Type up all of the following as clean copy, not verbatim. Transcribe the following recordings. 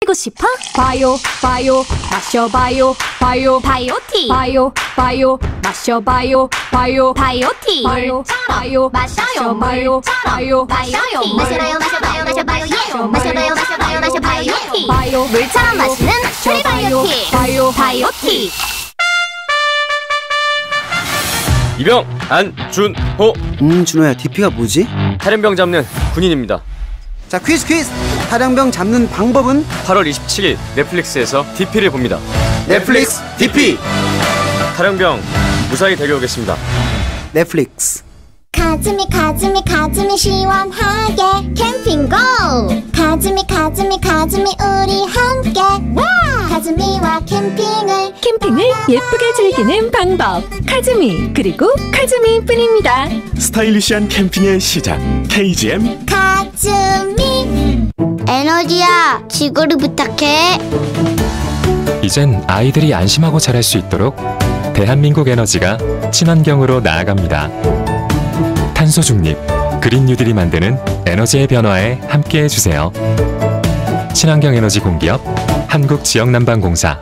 고 싶어? 바이오 바이오 마셔봐요 바이오 바이오티 바이오 바이오 마셔봐요 바이오 바이오티 바이오 마셔요 바이오 바이오티 마셔봐요 마셔봐요 마셔봐요 바이오 물처럼 마시는 프리바이오티 바이오티 이병 안준호. 준호야, DP가 뭐지? 탈염병 잡는 군인입니다. 자, 퀴즈! 탈염병 잡는 방법은? 8월 27일 넷플릭스에서 DP를 봅니다. 넷플릭스 DP! 탈염병 무사히 데려오겠습니다. 넷플릭스. 가슴이 시원하게 캠핑 고! 가슴이 우리 함께 가슴이와 캠핑을 예쁘게 즐기는 방법 카즈미 그리고 카즈미뿐입니다. 스타일리시한 캠핑의 시작 KGM 가슴이 에너지야 지구를 부탁해. 이젠 아이들이 안심하고 자랄 수 있도록 대한민국 에너지가 친환경으로 나아갑니다. 탄소 중립, 그린 뉴딜이 만드는 에너지의 변화에 함께해주세요. 친환경 에너지 공기업 한국지역난방공사.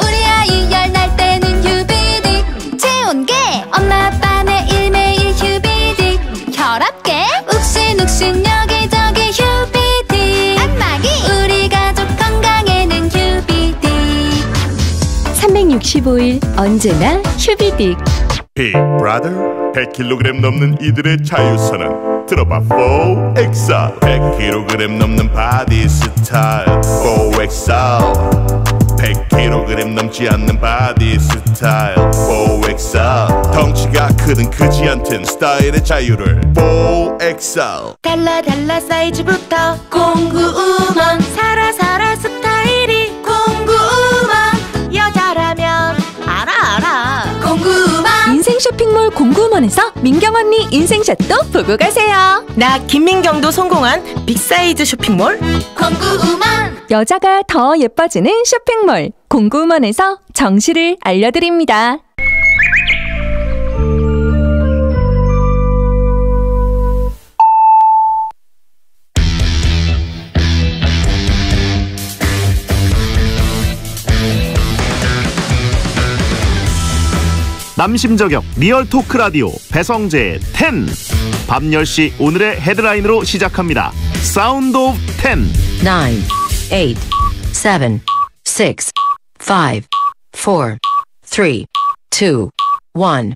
우리 아이 열날 때는 휴비딕 체온계 엄마 아빠 매일매일 휴비딕 혈압계 욱신욱신 여기저기 휴비딕 안마기 우리 가족 건강에는 휴비딕 365일 언제나 휴비딕. 빅 브라더 100kg 넘는 이들의 자유선언 들어봐 4엑사 100kg 넘는 바디 스타일 4엑사 100kg 넘지 않는 바디 스타일 4엑사 덩치가 크든 크지 않든 스타일의 자유를 4엑사 달라 사이즈부터 공구우먼 살아 스타일이 공구우먼 여자라면 알아 공구우먼 인생 쇼핑몰 공구먼에서 민경 언니 인생샷도 보고 가세요. 나 김민경도 성공한 빅사이즈 쇼핑몰 공구우먼 여자가 더 예뻐지는 쇼핑몰 공구먼에서 정시를 알려드립니다. 남심저격 리얼 토크 라디오 배성재의 10. 밤 10시 오늘의 헤드라인으로 시작합니다. 사운드 오브 10. 9, 8, 7, 6, 5, 4, 3, 2, 1.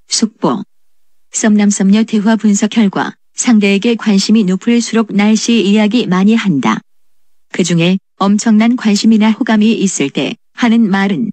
속보. 썸남썸녀 대화 분석 결과 상대에게 관심이 높을수록 날씨 이야기 많이 한다. 그중에 엄청난 관심이나 호감이 있을 때 하는 말은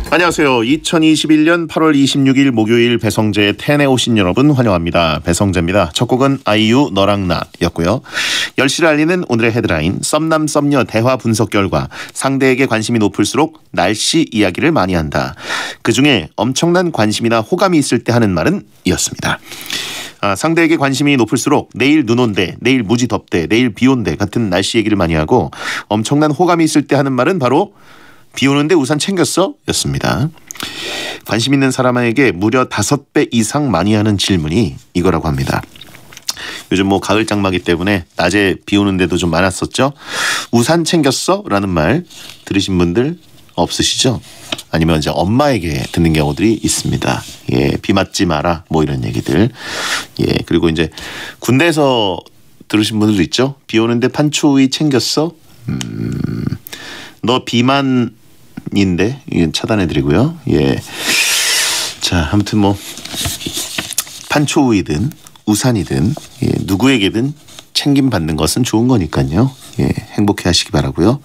안녕하세요. 2021년 8월 26일 목요일 배성재의 10에 오신 여러분 환영합니다. 배성재입니다. 첫 곡은 아이유 너랑 나였고요. 10시를 알리는 오늘의 헤드라인 썸남 썸녀 대화 분석 결과 상대에게 관심이 높을수록 날씨 이야기를 많이 한다. 그중에 엄청난 관심이나 호감이 있을 때 하는 말은 이었습니다. 상대에게 관심이 높을수록 내일 눈 온대, 내일 무지 덥대, 내일 비 온대 같은 날씨 얘기를 많이 하고 엄청난 호감이 있을 때 하는 말은 바로 비 오는데 우산 챙겼어? 였습니다. 관심 있는 사람에게 무려 5배 이상 많이 하는 질문이 이거라고 합니다. 요즘 뭐 가을 장마기 때문에 낮에 비 오는데도 좀 많았었죠. 우산 챙겼어? 라는 말 들으신 분들 없으시죠? 아니면 이제 엄마에게 듣는 경우들이 있습니다. 예, 비 맞지 마라 뭐 이런 얘기들. 예, 그리고 이제 군대에서 들으신 분들도 있죠. 비 오는데 판초우이 챙겼어? 너 비만인데 이건 차단해드리고요. 예, 자 아무튼 뭐 판초우이든 우산이든 예, 누구에게든 챙김 받는 것은 좋은 거니까요. 예, 행복해 하시기 바라고요.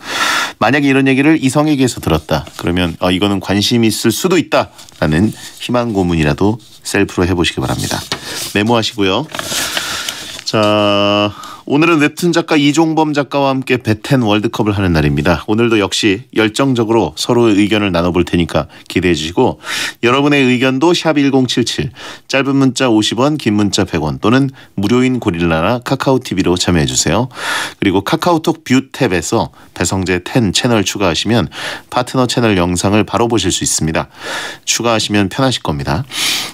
만약에 이런 얘기를 이성에게서 들었다. 그러면 이거는 관심이 있을 수도 있다라는 희망 고문이라도 셀프로 해보시기 바랍니다. 메모하시고요. 자, 오늘은 웹툰 작가 이종범 작가와 함께 배텐 월드컵을 하는 날입니다. 오늘도 역시 열정적으로 서로의 의견을 나눠볼 테니까 기대해 주시고 여러분의 의견도 샵 1077 짧은 문자 50원 긴 문자 100원 또는 무료인 고릴라나 카카오TV로 참여해 주세요. 그리고 카카오톡 뷰 탭에서 배성재 10 채널 추가하시면 파트너 채널 영상을 바로 보실 수 있습니다. 추가하시면 편하실 겁니다.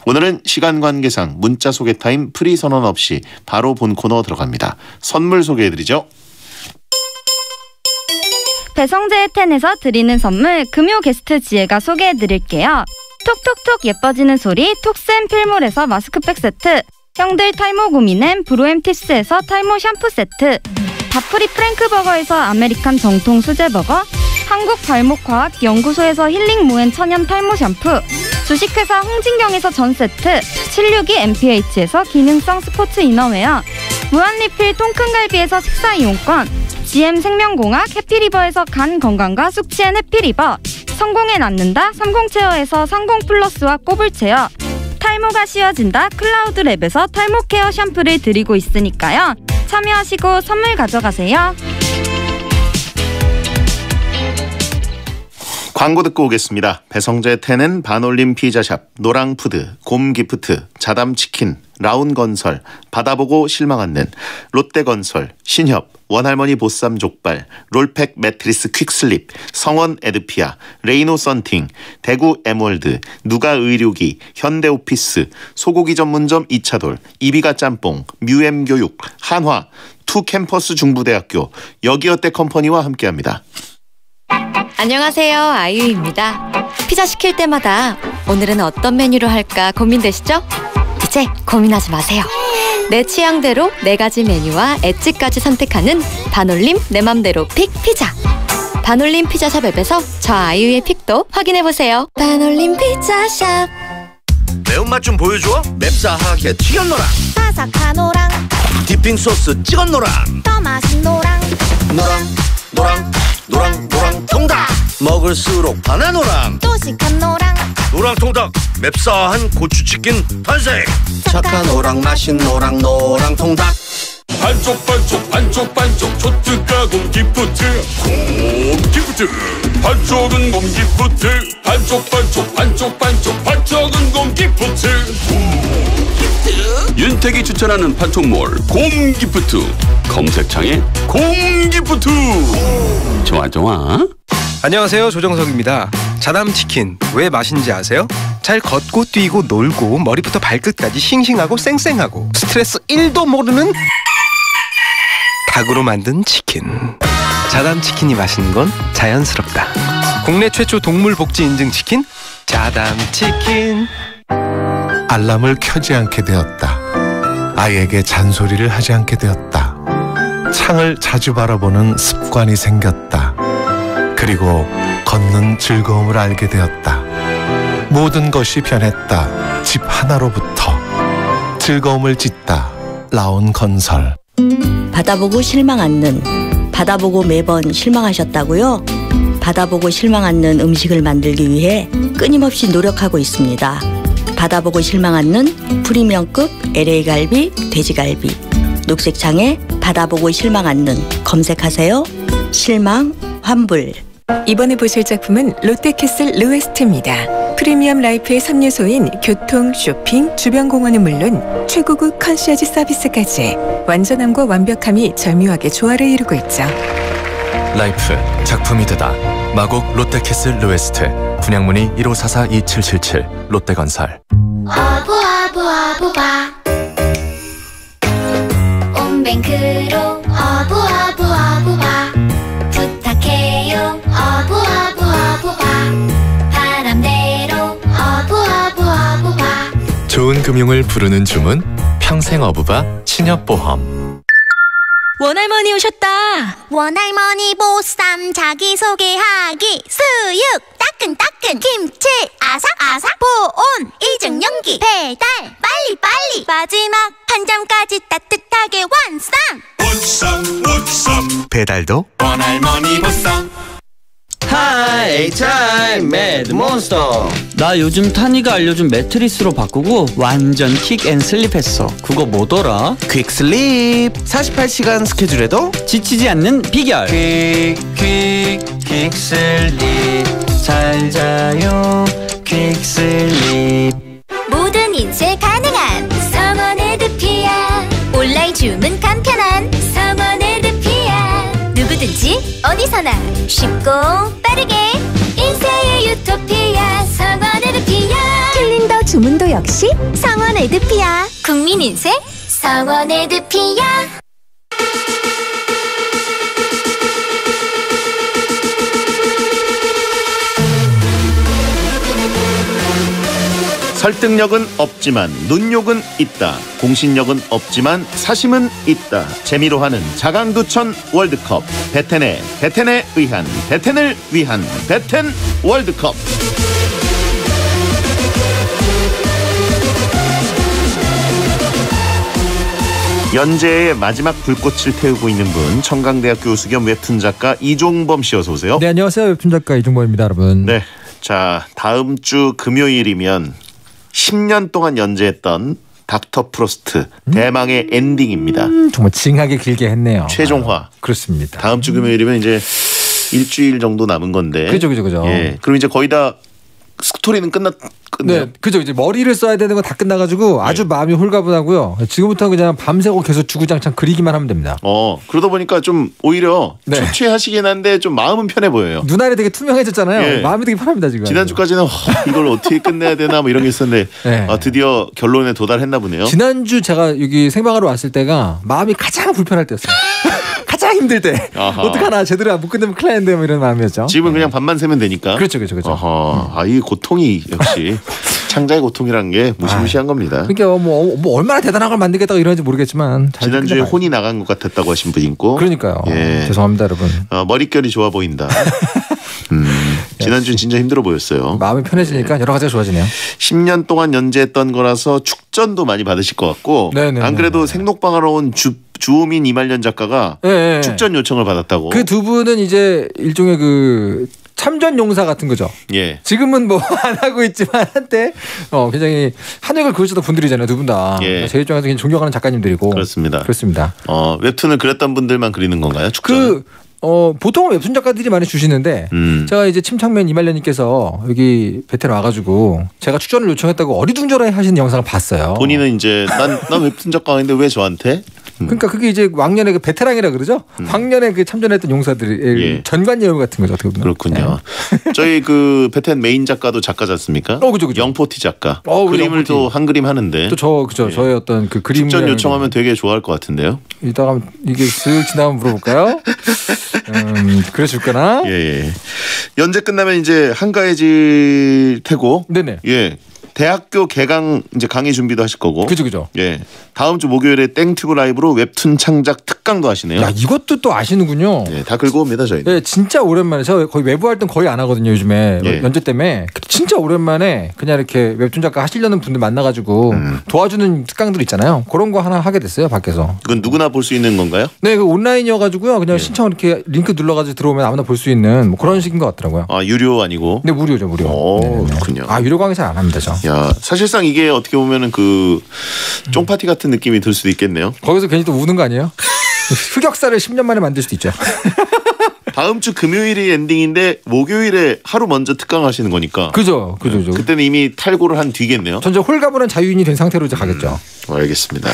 오늘은 시간 관계상 문자 소개 타임 프리 선언 없이 바로 본 코너 들어갑니다. 선물 소개해드리죠. 배성재의 10에서 드리는 선물 금요 게스트 지혜가 소개해드릴게요. 톡톡톡 예뻐지는 소리 톡센 필몰에서 마스크팩 세트, 형들 탈모 고민엔 브로엠티스에서 탈모 샴푸 세트, 다프리 프랭크버거에서 아메리칸 정통 수제버거, 한국발목과학연구소에서 힐링무엔 천연 탈모 샴푸, 주식회사 홍진경에서 전세트, 762MPH에서 기능성 스포츠 이너웨어, 무한리필 통큰갈비에서 식사이용권, GM생명공학 해피리버에서 간 건강과 숙취엔 해피리버, 성공에 낫는다 30체어에서 성공플러스와 꼬불체어, 탈모가 쉬워진다 클라우드랩에서 탈모케어 샴푸를 드리고 있으니까요. 참여하시고 선물 가져가세요. 광고 듣고 오겠습니다. 배성재 10은 반올림 피자샵, 노랑푸드, 곰기프트, 자담치킨, 라운건설, 받아보고 실망 않는 롯데건설, 신협, 원할머니 보쌈 족발, 롤팩 매트리스 퀵슬립, 성원 에드피아, 레이노 썬팅, 대구 에몰드, 누가 의료기, 현대오피스, 소고기 전문점 이차돌, 이비가 짬뽕, 뮤엠교육, 한화, 투캠퍼스 중부대학교, 여기어때 컴퍼니와 함께합니다. 안녕하세요, 아이유입니다. 피자 시킬 때마다 오늘은 어떤 메뉴로 할까 고민되시죠? 이제 고민하지 마세요. 내 취향대로 4가지 메뉴와 엣지까지 선택하는 반올림 내 맘대로 픽 피자. 반올림 피자샵 앱에서 저 아이유의 픽도 확인해보세요. 반올림 피자샵. 매운맛 좀 보여줘. 맵싸하게 튀겼노랑 바삭한 노랑 디핑 소스 찍었노랑 더 맛있는 노랑 노랑 통닭 먹을수록 반한 또식한 노랑 통닭 맵싸한 고추치킨 탄생. 착한 오랑 맛있는 노랑 통닭. 반쪽 초특가공 기프트 곰기프트. 반쪽은 곰기프트 반쪽은 곰기프트. 윤택이 추천하는 판촉몰 곰기프트. 검색창에 곰기프트. 좋아. 안녕하세요, 조정석입니다. 자담치킨 왜 맛인지 아세요? 잘 걷고 뛰고 놀고 머리부터 발끝까지 싱싱하고 쌩쌩하고 스트레스 1도 모르는 닭으로 만든 치킨. 자담치킨이 맛있는 건 자연스럽다. 국내 최초 동물복지 인증 치킨 자담치킨. 알람을 켜지 않게 되었다. 아이에게 잔소리를 하지 않게 되었다. 창을 자주 바라보는 습관이 생겼다. 그리고 걷는 즐거움을 알게 되었다. 모든 것이 변했다. 집 하나로부터 즐거움을 짓다. 라운건설. 받아보고 실망 않는, 받아보고 매번 실망하셨다고요? 받아보고 실망 않는 음식을 만들기 위해 끊임없이 노력하고 있습니다. 받아보고 실망 않는 프리미엄급 LA갈비, 돼지갈비. 녹색창에 받아보고 실망 않는 검색하세요. 실망, 환불. 이번에 보실 작품은 롯데캐슬 르웨스트입니다. 프리미엄 라이프의 3요소인 교통, 쇼핑, 주변 공원은 물론 최고급 컨시어지 서비스까지 완전함과 완벽함이 절묘하게 조화를 이루고 있죠. 라이프 작품이 되다. 마곡 롯데캐슬 르웨스트. 분양문의 1544-2777 롯데건설. 어부어부어부바 온뱅크로 어부어부어부바 부탁해요 어부어부어부바 바람대로 어부어부어부바 좋은 금융을 부르는 주문 평생어부바 신협보험. 원할머니 오셨다. 원할머니 보쌈 자기소개하기 수육 따끈따끈 김치 아삭아삭 보온 이중 용기 배달 빨리빨리 마지막 한 점까지 따뜻하게 완성. 보쌈 배달도 원할머니 보쌈. 하이 타임 매드 몬스터. 나 요즘 타니가 알려준 매트리스로 바꾸고 완전 킥앤슬립 했어. 그거 뭐더라? 퀵슬립. 48시간 스케줄에도 지치지 않는 비결. 퀵슬립. 잘 자요 퀵슬립. 모든 인쇄 가능한 성원에드피아. 온라인 주문 간편한 성원에드피아. 누구든지 어디서나 쉽고 빠르게 인쇄의 유토피아 성원에드피아. 캘린더 주문도 역시 성원에드피아. 국민인쇄 성원에드피아. 설득력은 없지만 눈욕은 있다. 공신력은 없지만 사심은 있다. 재미로 하는 자강두천 월드컵. 베텐에 의한 베텐을 위한 베텐 월드컵. 연재의 마지막 불꽃을 태우고 있는 분, 청강대학교 교수 겸 웹툰 작가 이종범 씨, 어서 오세요. 네, 안녕하세요. 웹툰 작가 이종범입니다, 여러분. 네, 자, 다음 주 금요일이면 10년 동안 연재했던 닥터 프로스트 대망의 엔딩입니다. 정말 징하게 길게 했네요. 최종화. 그렇습니다. 다음 주 금요일이면 이제 일주일 정도 남은 건데. 그죠. 예, 그럼 이제 거의 다 스토리는 끝네요. 네, 그죠. 이제 머리를 써야 되는 거 다 끝나가지고 아주 마음이 홀가분하고요. 지금부터 그냥 밤새고 계속 주구장창 그리기만 하면 됩니다. 그러다 보니까 좀 오히려 초췌하시긴 한데 좀 마음은 편해 보여요. 눈알이 되게 투명해졌잖아요. 마음이 되게 편합니다 지금. 지난주까지는 이걸 어떻게 끝내야 되나 뭐 이런 게 있었는데 드디어 결론에 도달했나 보네요. 지난주 제가 여기 생방하러 왔을 때가 마음이 가장 불편할 때였어요. 가장 힘들 때. 어떡하나 제대로 못 끝내면 큰일 나는데 뭐 이런 마음이었죠. 지금은 그냥 밤만 새면 되니까. 그렇죠. 이 고통이 역시 창자의 고통이라는 게 무시무시한 겁니다. 그러니까 뭐 얼마나 대단한 걸 만들겠다고 이러는지 모르겠지만 지난주에 혼이 나간 것 같았다고 하신 분 있고. 그러니까요. 죄송합니다 여러분. 머릿결이 좋아 보인다. 지난주는 진짜 힘들어 보였어요. 마음이 편해지니까 여러 가지가 좋아지네요. 10년 동안 연재했던 거라서 축전도 많이 받으실 것 같고. 안 그래도 생록방하러 온 주호민 이말년 작가가 축전 요청을 받았다고. 그 두 분은 이제 일종의 그 참전 용사 같은 거죠. 예. 지금은 뭐 안 하고 있지만 한때 굉장히 한획을 그으셨던 분들이잖아요, 두 분 다. 제 입장에서 굉장히 존경하는 작가님들이고. 그렇습니다. 그렇습니다. 웹툰을 그렸던 분들만 그리는 건가요? 축전? 보통은 웹툰 작가들이 많이 주시는데 제가 이제 침착맨 이말년님께서 여기 베테랑 와가지고 제가 축전을 요청했다고 어리둥절해 하시는 영상을 봤어요. 본인은 이제 난 웹툰 작가인데 왜 저한테? 그러니까 그게 이제 왕년의 그 베테랑이라 그러죠. 황년에 그 참전했던 용사들의 전관 예우 같은 거죠. 어떻게 보면. 그렇군요. 저희 그 베텐 메인 작가도 작가지 않습니까? 그죠. 영포티 작가. 그림을 또 한 그림 하는데. 또 저의 어떤 그 그림. 축전 요청하면 되게 좋아할 것 같은데요. 이따가 이게 쓱 지나면 물어볼까요? 그래 줄까나? 예. 연재 끝나면 이제 한가해질 테고. 네네. 예. 대학교 개강 이제 강의 준비도 하실 거고. 그죠. 예. 다음 주 목요일에 땡튜브 라이브로 웹툰 창작 특강 특강도 하시네요. 야, 이것도 또 아시는군요. 네, 다 긁어 옵니다 저희. 네, 진짜 오랜만에 제가 거의 외부 활동 거의 안 하거든요 요즘에 예. 연재 때문에. 진짜 오랜만에 그냥 이렇게 웹툰 작가 하시려는 분들 만나가지고 도와주는 특강들 있잖아요. 그런 거 하나 하게 됐어요 밖에서. 이건 누구나 볼 수 있는 건가요? 네, 그 온라인이어가지고요. 그냥 신청 이렇게 링크 눌러가지고 들어오면 아무나 볼 수 있는 뭐 그런 식인 것 같더라고요. 아 유료 아니고? 네, 무료죠 무료. 그렇군요. 아 유료 강의 잘 안 합니다 저. 야 사실상 이게 어떻게 보면은 그 쫑파티 같은 느낌이 들 수도 있겠네요. 거기서 괜히 또 우는 거 아니에요? 흑역사를 10년 만에 만들 수도 있죠. 다음 주 금요일이 엔딩인데 목요일에 하루 먼저 특강하시는 거니까. 그죠. 그때는 이미 탈고를 한 뒤겠네요. 전 홀가분한 자유인이 된 상태로 이제 가겠죠. 알겠습니다.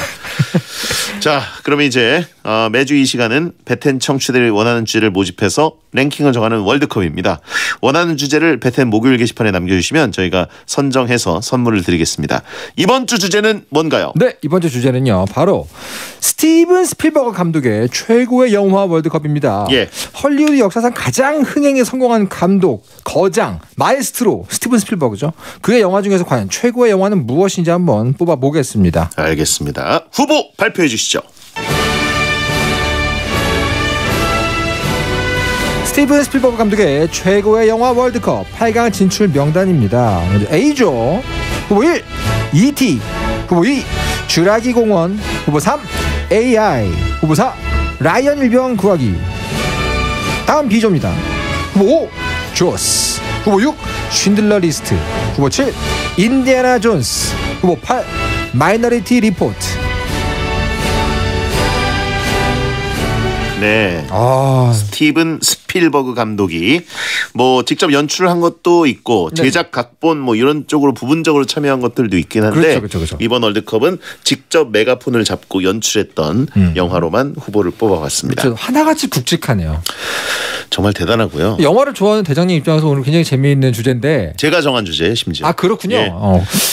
자, 그러면 이제 매주 이 시간은 베텐 청취자들이 원하는 주제를 모집해서 랭킹을 정하는 월드컵입니다. 원하는 주제를 베텐 목요일 게시판에 남겨주시면 저희가 선정해서 선물을 드리겠습니다. 이번 주 주제는 뭔가요? 네, 이번 주 주제는요. 바로 스티븐 스필버그 감독의 최고의 영화 월드컵입니다. 예. 헐리우드 역사상 가장 흥행에 성공한 감독, 거장, 마에스트로 스티븐 스필버그죠. 그의 영화 중에서 과연 최고의 영화는 무엇인지 한번 뽑아보겠습니다. 알겠습니다. 후보 발표해 주시죠. 스티븐 스필버그 감독의 최고의 영화 월드컵 8강 진출 명단입니다. 먼저 A조 후보 1 E.T. 후보 2 쥐라기 공원 후보 3 AI 후보 4 라이언 일병 구하기. 다음 B조입니다. 후보 5 조스 후보 6 쉰들러 리스트 후보 7 인디애나 존스 후보 8 마이너리티 리포트. 네. 스티븐 스필버그 감독이 뭐 직접 연출을 한 것도 있고 제작 각본 뭐 이런 쪽으로 부분적으로 참여한 것들도 있긴 한데 그렇죠. 이번 월드컵은 직접 메가폰을 잡고 연출했던 영화로만 후보를 뽑아봤습니다. 그렇죠. 하나같이 굵직하네요. 정말 대단하고요. 영화를 좋아하는 대장님 입장에서 오늘 굉장히 재미있는 주제인데 제가 정한 주제예요, 심지어. 아 그렇군요. 예.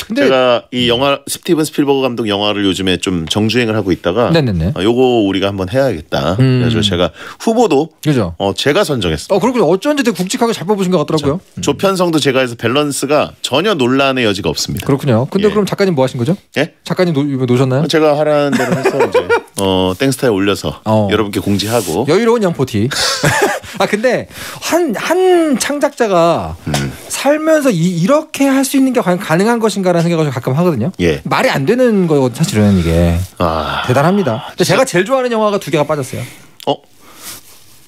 근데 제가 이 영화 스티븐 스필버그 감독 영화를 요즘에 좀 정주행을 하고 있다가 요거 우리가 한번 해야겠다. 그래서 제가 후보도 그죠. 제가 선정했어요. 그렇군요. 어쩐지 되게 굵직하게 잘 뽑으신 것 같더라고요. 조편성도 제가 해서 밸런스가 전혀 논란의 여지가 없습니다. 그렇군요. 근데 그럼 작가님 뭐 하신 거죠? 예? 작가님 놓으셨나요? 제가 하라는 대로 해서 이제 땡스타에 올려서 여러분께 공지하고 여유로운 양포티. 아 근데 한 창작자가 살면서 이렇게 할 수 있는 게 과연 가능한 것인가라는 생각을 가끔 하거든요. 예. 말이 안 되는 거 사실은 이게 대단합니다. 근데 제가 제일 좋아하는 영화가 2개가 빠졌어요.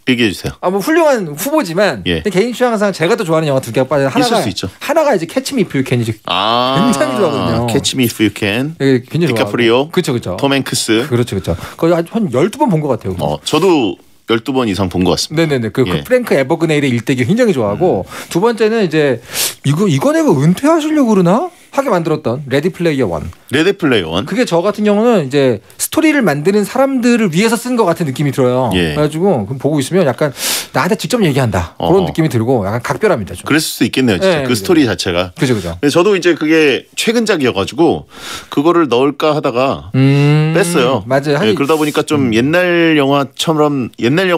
얘기해 주세요. 뭐 훌륭한 후보지만 근데 개인 취향상 제가 더 좋아하는 영화 2개가 빠져. 있을 수 있죠. 하나가 이제 캐치 미 이프 유 캔이 굉장히 좋아하거든요. 캐치 미 이프 유 캔. 굉장히 디카프리오. 그렇죠. 톰 행크스. 그렇죠. 거의 한 12번 본 것 같아요. 저도 12번 이상 본 것 같습니다. 네네네. 그 프랭크 에버그네일의 일대기 굉장히 좋아하고 두 번째는 이제 이거 내가 은퇴하시려고 그러나? 하게 만들었던 레디 플레이어 원. 레디 플레이어 원. 그게 저 같은 경우는 이제 스토리를 만드는 사람들을 위해서 쓴 것 같은 느낌이 들어요. 그래가지고 보고 있으면 약간 나한테 직접 얘기한다 그런 느낌이 들고 약간 각별합니다. 좀. 그랬을 수 있겠네요. 진짜 그 스토리 자체가. 그죠. 근데 저도 이제 그게 최근작이어가지고 그거를 넣을까 하다가 뺐어요. 맞아요. 그러다 보니까 좀 옛날 영화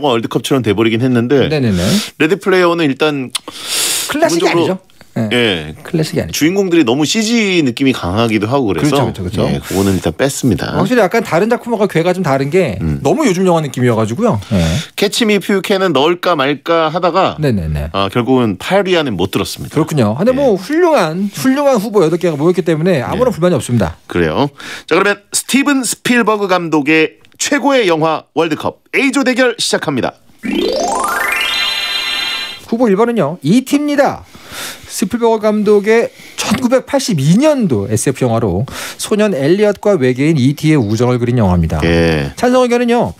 월드컵처럼 돼버리긴 했는데. 네네네. 레디 플레이어 원은 일단 클래식이 아니죠. 예, 클래식이 아니죠. 주인공들이 너무 CG 느낌이 강하기도 하고 그래서 그렇죠. 예, 그거는 일단 뺐습니다. 확실히 약간 다른 작품과 궤가 좀 다른 게 너무 요즘 영화 느낌이어가지고요. 캐치 미 이프 유 캔은 넣을까 말까 하다가 네네네. 결국은 8위 안에 못 들었습니다. 그렇군요. 근데 뭐 훌륭한 후보 8개가 모였기 때문에 아무런 불만이 없습니다. 그래요. 자 그러면 스티븐 스필버그 감독의 최고의 영화 월드컵 A조 대결 시작합니다. 후보 1번은요. E.T.입니다. 스필버그 감독의 1982년도 SF 영화로 소년 엘리엇과 외계인 E.T.의 우정을 그린 영화입니다. 찬성 의견은요.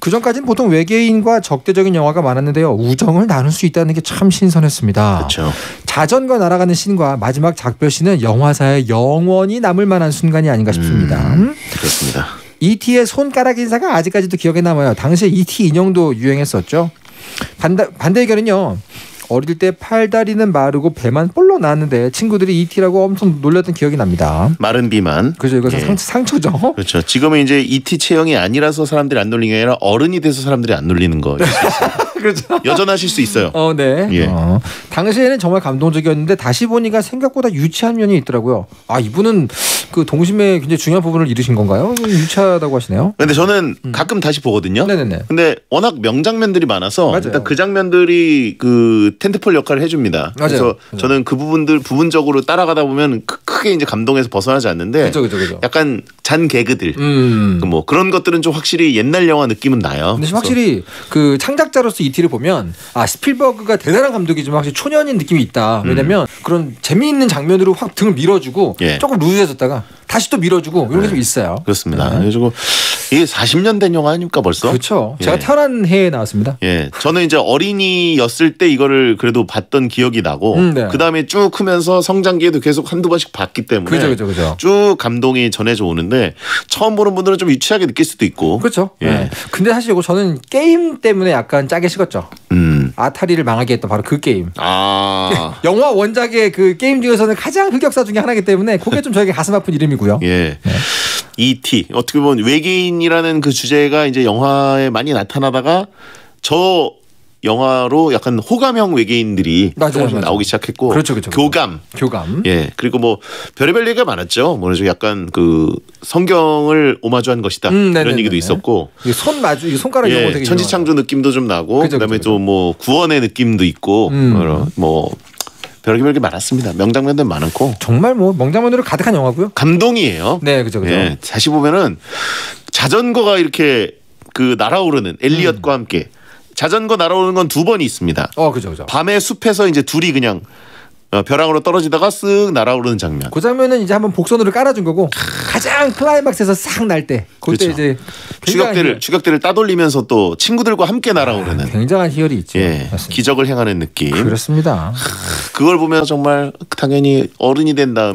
그전까지는 보통 외계인과 적대적인 영화가 많았는데요. 우정을 나눌 수 있다는 게 참 신선했습니다. 그렇죠. 자전거 날아가는 씬과 마지막 작별씬은 영화사에 영원히 남을 만한 순간이 아닌가 싶습니다. 그렇습니다. E.T.의 손가락 인사가 아직까지도 기억에 남아요. 당시에 E.T. 인형도 유행했었죠. 반대 의견은요. 어릴 때 팔다리는 마르고 배만 볼록 나왔는데 친구들이 E.T.라고 엄청 놀렸던 기억이 납니다. 마른 비만. 그죠. 이것은 상처죠. 그렇죠. 지금은 이제 E.T. 체형이 아니라서 사람들이 안 놀리는 게 아니라 어른이 돼서 사람들이 안 놀리는 거. 그렇죠. 여전하실 수 있어요. 네. 당시에는 정말 감동적이었는데 다시 보니까 생각보다 유치한 면이 있더라고요. 이분은 그 동심의 굉장히 중요한 부분을 잃으신 건가요? 유치하다고 하시네요. 근데 저는 가끔 다시 보거든요. 네네네. 근데 워낙 명장면들이 많아서 맞아요. 일단 그 장면들이 그 텐트폴 역할을 해줍니다. 맞아요. 그래서 맞아요. 저는 그 부분적으로 따라가다 보면 크게 이제 감동에서 벗어나지 않는데 그죠. 약간 잔 개그들 뭐 그런 것들은 좀 확실히 옛날 영화 느낌은 나요. 근데 확실히 그 창작자로서 ET를 보면 스필버그가 대단한 감독이지만 확실히 초년인 느낌이 있다. 왜냐면 그런 재미있는 장면으로 확 등을 밀어주고 조금 루즈해졌다가 다시 또 밀어주고 이런 게 좀 있어요. 그렇습니다. 그래가지고 이게 40년 된 영화 아닙니까 벌써? 그렇죠. 제가 태어난 해에 나왔습니다. 예, 저는 이제 어린이였을 때 이거를 그래도 봤던 기억이 나고 네. 그 다음에 쭉 크면서 성장기에도 계속 한두 번씩 봤기 때문에 그죠. 쭉 감동이 전해져 오는데 처음 보는 분들은 좀 유치하게 느낄 수도 있고. 그렇죠. 예. 네. 근데 사실 이거 저는 게임 때문에 약간 짜게 식었죠. 아타리를 망하게 했던 바로 그 게임. 영화 원작의 그 게임 중에서는 가장 흑역사 중에 하나이기 때문에 그게 좀 저에게 가슴 아픈 이름이고요. 예. E.T. 어떻게 보면 외계인이라는 그 주제가 이제 영화에 많이 나타나다가 저 영화로 약간 호감형 외계인들이 조금씩 나오기 시작했고, 그렇죠. 교감. 예. 그리고 뭐 별의별 얘기가 많았죠. 뭐 약간 그 성경을 오마주한 것이다 이런 얘기도 있었고, 손가락 이런 거 되게 천지창조 느낌도 좀 나고, 그다음에 또 뭐 구원의 느낌도 있고, 뭐. 별게 많았습니다. 명장면들 많고 정말 뭐 명장면으로 가득한 영화고요. 감동이에요. 네, 그죠. 예, 다시 보면은 자전거가 이렇게 그 날아오르는 엘리엇과 함께 자전거 날아오르는 건 두 번이 있습니다. 그죠. 밤에 숲에서 이제 둘이 그냥 벼랑으로 떨어지다가 쓱 날아오르는 장면. 그 장면은 이제 한번 복선으로 깔아준 거고 가장 클라이막스에서 싹 날 때 그때 이제 추격대를 따돌리면서 또 친구들과 함께 날아오르는 굉장한 희열이 있죠. 예, 기적을 행하는 느낌. 그렇습니다. 그걸 보면 정말 당연히 어른이 된 다음에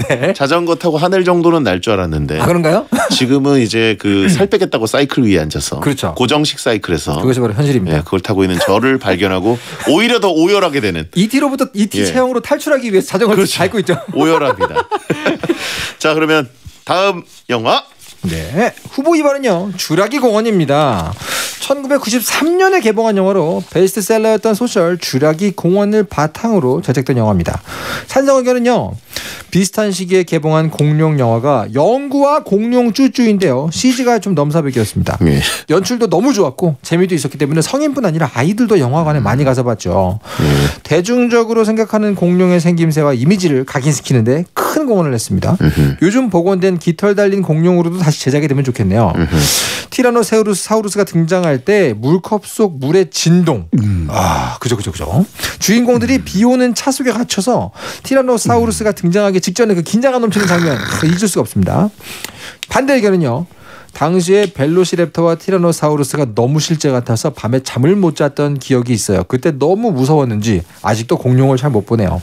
네. 자전거 타고 하늘 정도는 날 줄 알았는데. 그런가요? 지금은 이제 그 살 빼겠다고 사이클 위에 앉아서 그렇죠. 고정식 사이클에서 그것이 바로 현실입니다. 예, 그걸 타고 있는 저를 발견하고 오히려 더 오열하게 되는. ET로부터 ET 체형으로 탈출하기 위해서 자전거를 밟고 있죠. 오열합니다. 자, 그러면 다음 영화. 네, 후보 2번은요 쥬라기 공원입니다. 1993년에 개봉한 영화로 베스트셀러였던 소설 쥬라기 공원을 바탕으로 제작된 영화입니다. 찬성 의견은요 비슷한 시기에 개봉한 공룡 영화가 영구와 공룡 쭈쭈인데요. CG가 좀 넘사벽이었습니다. 연출도 너무 좋았고 재미도 있었기 때문에 성인뿐 아니라 아이들도 영화관에 많이 가서 봤죠. 대중적으로 생각하는 공룡의 생김새와 이미지를 각인시키는데 큰 공헌을 했습니다. 요즘 복원된 깃털 달린 공룡으로도 다시 제작이 되면 좋겠네요. 티라노사우루스가 등장할 때 물컵 속 물의 진동. 그죠. 주인공들이 비 오는 차 속에 갇혀서 티라노사우루스가 등장하기 직전에 그 긴장감 넘치는 장면 잊을 수가 없습니다. 반대 의견은요. 당시에 벨로시랩터와 티라노사우루스가 너무 실제 같아서 밤에 잠을 못 잤던 기억이 있어요. 그때 너무 무서웠는지 아직도 공룡을 잘 못 보네요.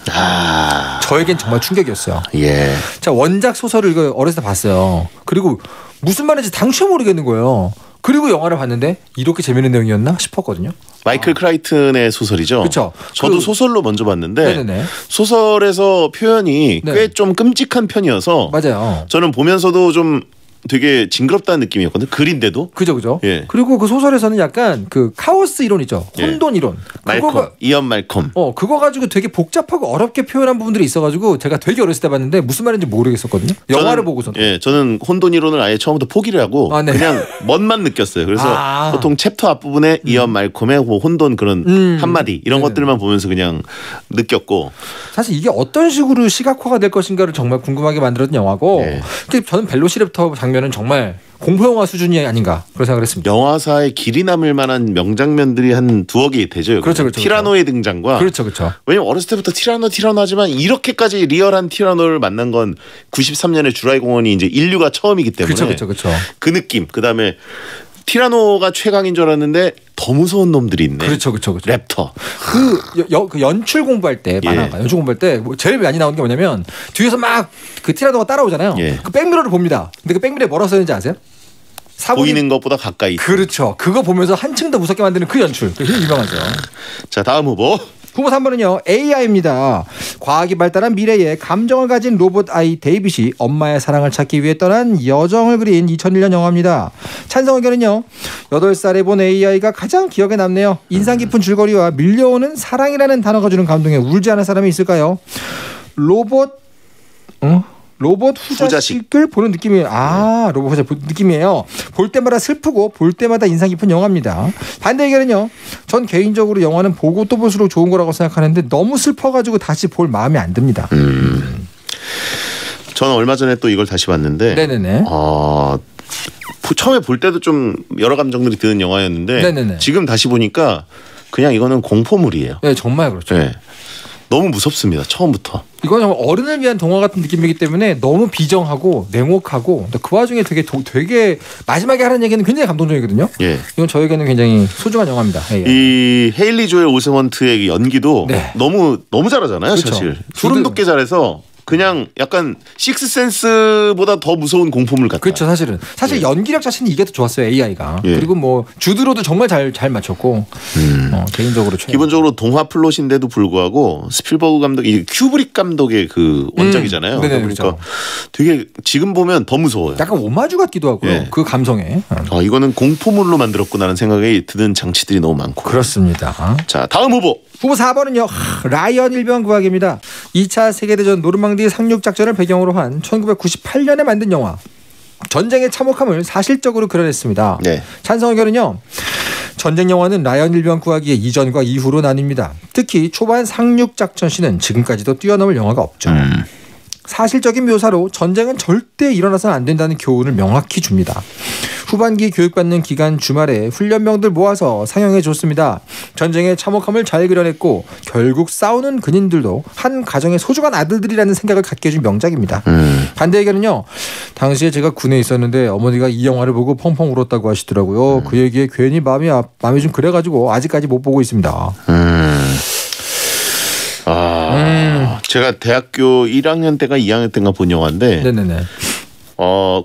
저에겐 정말 충격이었어요. 예. 자, 원작 소설을 이거 어렸을 때 봤어요. 그리고 무슨 말인지 당최 모르겠는 거예요. 그리고 영화를 봤는데 이렇게 재밌는 내용이었나 싶었거든요. 마이클 크라이튼의 소설이죠. 그렇죠. 저도 소설로 먼저 봤는데 네네네. 소설에서 표현이 꽤 좀 끔찍한 편이어서 맞아요. 저는 보면서도 좀 되게 징그럽다는 느낌이었거든요. 글인데도. 그죠. 예. 그리고 그 소설에서는 약간 그 카오스 이론이죠. 혼돈 이론. 이언 말콤. 그거 가지고 되게 복잡하고 어렵게 표현한 부분들이 있어가지고 제가 되게 어렸을 때 봤는데 무슨 말인지 모르겠었거든요. 영화를 보고서. 예, 저는 혼돈 이론을 아예 처음부터 포기를 하고 그냥 멋만 느꼈어요. 그래서 보통 챕터 앞부분에 이언 말콤의 혼돈 그런 한마디 이런 것들만 보면서 그냥 느꼈고. 사실 이게 어떤 식으로 시각화가 될 것인가를 정말 궁금하게 만들었던 영화고. 근데 저는 벨로시랩터 장면은 정말 공포영화 수준이 아닌가 그런 생각을 했습니다. 영화사에 길이 남을 만한 명장면들이 한 두어 개 되죠. 그렇죠. 티라노의 등장과. 그렇죠. 왜냐면 어렸을 때부터 티라노 하지만 이렇게까지 리얼한 티라노를 만난 건 93년에 쥬라기 공원이 이제 인류가 처음이기 때문에. 그렇죠. 그 느낌. 그다음에 티라노가 최강인 줄 알았는데 더 무서운 놈들이 있네. 그렇죠. 랩터. 그 연출 공부할 때 만화가 연출 공부할 때 뭐 제일 많이 나오는 게 뭐냐면 뒤에서 막 그 티라노가 따라오잖아요. 그 백미러를 봅니다. 근데 그 백미러에 뭐라고 써있는지 아세요? 보이는 것보다 가까이. 그렇죠. 그거 보면서 한층 더 무섭게 만드는 그 연출. 그게 유명하죠. 자, 다음 후보 3번은요 AI입니다. 과학이 발달한 미래에 감정을 가진 로봇 아이 데이빗이 엄마의 사랑을 찾기 위해 떠난 여정을 그린 2001년 영화입니다. 찬성 의견은요 8살에 본 AI가 가장 기억에 남네요. 인상 깊은 줄거리와 밀려오는 사랑이라는 단어가 주는 감동에 울지 않은 사람이 있을까요? 로봇 후자식을 보는 느낌이에요. 로봇 후자 느낌이에요. 볼 때마다 슬프고 볼 때마다 인상 깊은 영화입니다. 반대 의견은요. 전 개인적으로 영화는 보고 또 볼수록 좋은 거라고 생각하는데 너무 슬퍼가지고 다시 볼 마음이 안 듭니다. 저는 얼마 전에 또 이걸 다시 봤는데 네네네. 처음에 볼 때도 좀 여러 감정들이 드는 영화였는데 네네네. 지금 다시 보니까 그냥 이거는 공포물이에요. 네, 정말 그렇죠. 네. 너무 무섭습니다. 처음부터. 이건 정말 어른을 위한 동화 같은 느낌이기 때문에 너무 비정하고 냉혹하고 그 와중에 되게 마지막에 하는 얘기는 굉장히 감동적이거든요. 예. 이건 저에게는 굉장히 소중한 영화입니다. 이 헤일리 조엘 오스먼트의 연기도 너무 잘하잖아요. 그렇죠. 사실 소름 돋게 잘해서 그냥 약간 식스센스보다 더 무서운 공포물 같다. 그렇죠. 사실 연기력 자체는 이게 더 좋았어요. AI가. 그리고 뭐 주드로도 정말 잘 맞췄고 개인적으로 기본적으로 동화 플롯인데도 불구하고 스필버그 감독, 이 큐브릭 감독의 그 원작이잖아요. 네네, 그러니까 그렇죠. 되게 지금 보면 더 무서워요. 약간 오마주 같기도 하고요. 그 감성에. 이거는 공포물로 만들었구나라는 생각이 드는 장치들이 너무 많고. 그렇습니다. 자, 다음 후보 4번은요. 라이언 일병 구하기입니다. 2차 세계대전 노르망디 상륙작전을 배경으로 한 1998년에 만든 영화. 전쟁의 참혹함을 사실적으로 그려냈습니다. 찬성 의견은요. 전쟁 영화는 라이언 일병 구하기의 이전과 이후로 나뉩니다. 특히 초반 상륙작전 시는 지금까지도 뛰어넘을 영화가 없죠. 사실적인 묘사로 전쟁은 절대 일어나서는 안 된다는 교훈을 명확히 줍니다. 후반기 교육받는 기간 주말에 훈련병들 모아서 상영해 줬습니다. 전쟁의 참혹함을 잘 그려냈고 결국 싸우는 근인들도 한 가정의 소중한 아들들이라는 생각을 갖게 해준 명작입니다. 반대 의견은요. 당시에 제가 군에 있었는데 어머니가 이 영화를 보고 펑펑 울었다고 하시더라고요. 그 얘기에 괜히 마음이 좀 그래가지고 아직까지 못 보고 있습니다. 제가 대학교 1학년 때가 2학년 때인가 본 영화인데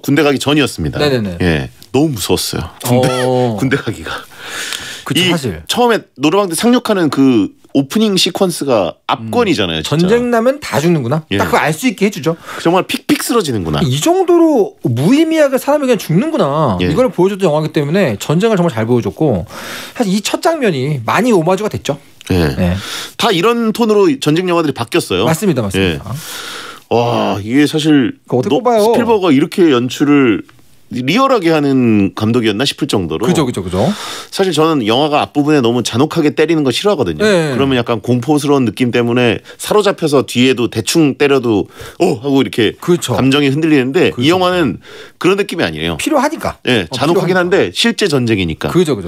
군대 가기 전이었습니다. 예, 너무 무서웠어요. 군대 가기가. 그쵸, 사실 처음에 노르망디 상륙하는 그 오프닝 시퀀스가 압권이잖아요. 진짜. 전쟁 나면 다 죽는구나. 딱 그거 알 수 있게 해주죠. 정말 픽픽 쓰러지는구나. 이 정도로 무의미하게 사람이 그냥 죽는구나. 이걸 보여줬던 영화이기 때문에 전쟁을 정말 잘 보여줬고 사실 이 첫 장면이 많이 오마주가 됐죠. 다 이런 톤으로 전쟁 영화들이 바뀌었어요. 맞습니다. 와, 이게 사실 스필버거가 이렇게 연출을 리얼하게 하는 감독이었나 싶을 정도로. 그죠. 사실 저는 영화가 앞부분에 너무 잔혹하게 때리는 거 싫어하거든요. 그러면 약간 공포스러운 느낌 때문에 사로잡혀서 뒤에도 대충 때려도 하고 이렇게 감정이 흔들리는데 이 영화는 그런 느낌이 아니에요. 필요하니까. 잔혹하긴 한데 실제 전쟁이니까. 그죠.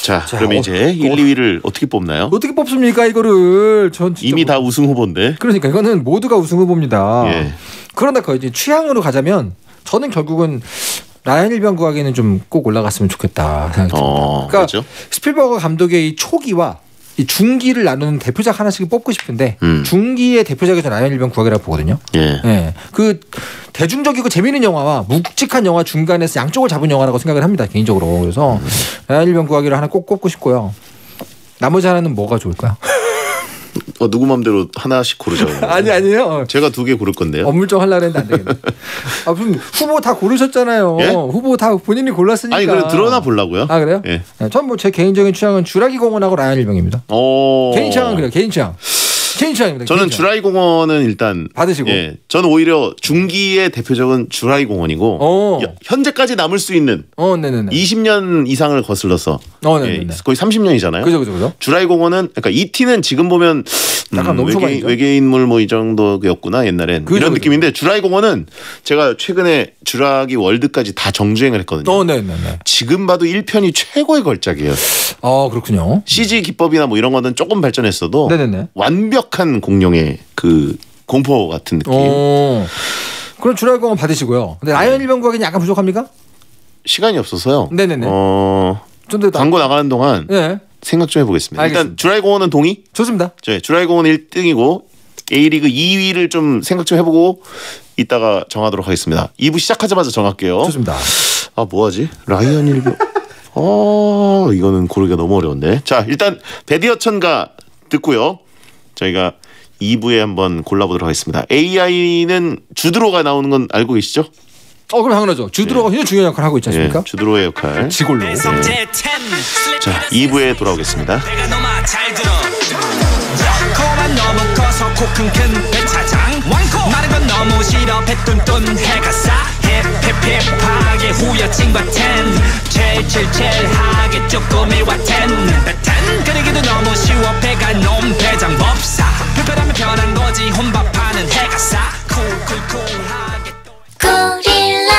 자, 그러면 이제 1, 2위를 어떻게 뽑나요? 어떻게 뽑습니까 이거를? 이미 다 우승 후보인데. 그러니까 이거는 모두가 우승 후보입니다. 그러나 이제 취향으로 가자면 저는 결국은 라이언 일병 구하기는 좀 꼭 올라갔으면 좋겠다 생각합니다. 그러니까 스필버거 감독의 이 초기와 이 중기를 나누는 대표작 하나씩 뽑고 싶은데 중기의 대표작이 저는 라이언 일병 구하기라고 보거든요. 그 대중적이고 재미있는 영화와 묵직한 영화 중간에서 양쪽을 잡은 영화라고 생각을 합니다. 개인적으로. 그래서 라이언 일병 구하기를 하나 꼭 꼽고 싶고요. 나머지 하나는 뭐가 좋을까요? 누구 맘대로 하나씩 고르자고. 아니에요. 제가 2개 고를 건데요. 업물정 하려고 했는데 안 되겠네. 그럼 후보 다 고르셨잖아요. 후보 다 본인이 골랐으니까. 아니, 그럼 드러나 보려고요. 그래요? 전 뭐 제 개인적인 취향은 주라기 공원하고 라이언 일병입니다. 개인 취향은 그래요. 개인 취향입니다. 저는 주라기 공원은 일단 받으시고. 저는 오히려 중기의 대표적은 주라기 공원이고 현재까지 남을 수 있는 20년 이상을 거슬러서 거의 30년이잖아요. 그죠. 주라기 공원은 그러니까 E.T.는 지금 보면 외계인물 뭐 이 정도였구나 옛날엔 이런 느낌인데 주라기 공원은 제가 최근에 주라기 월드까지 다 정주행을 했거든요. 지금 봐도 1편이 최고의 걸작이에요. 그렇군요. CG 기법이나 뭐 이런 거는 조금 발전했어도 완벽한 공룡의 그 공포 같은 느낌. 그럼 주라기 공원 받으시고요. 근데 라이언 일병 구하기는 약간 부족합니까? 시간이 없어서요. 좀 더 광고 나가는 동안 생각 좀 해보겠습니다. 알겠습니다. 일단 주라기 공원은 동의? 좋습니다. 주라기 공원 1등이고 A리그 2위를 좀 생각 좀 해보고 이따가 정하도록 하겠습니다. 2부 시작하자마자 정할게요. 좋습니다. 뭐하지? 라이언 일병. 이거는 고르기가 너무 어려운데. 자, 일단 배디어천가 듣고요. 저희가 2부에 한번 골라보도록 하겠습니다. AI는 주드로가 나오는 건 알고 계시죠? 그럼 당연하죠. 주드로가 굉장히 중요한 역할을 하고 있지 않습니까? 주드로의 역할. 지골로. 자, 2부에 돌아오겠습니다. 코만 너무 커서 코 큰 큰 배차장 많고 마른 건 너무 너무 싫어 배뚠뚠 해가 싸 힙힙힙하게 후여친과 텐 칠칠칠하게 쪼꼬미와 텐 그러기도 너무 쉬워 배가 놈 배장법사 불편하면 편한 거지 혼밥하는 해가 싸 쿨쿨쿨하게 고릴라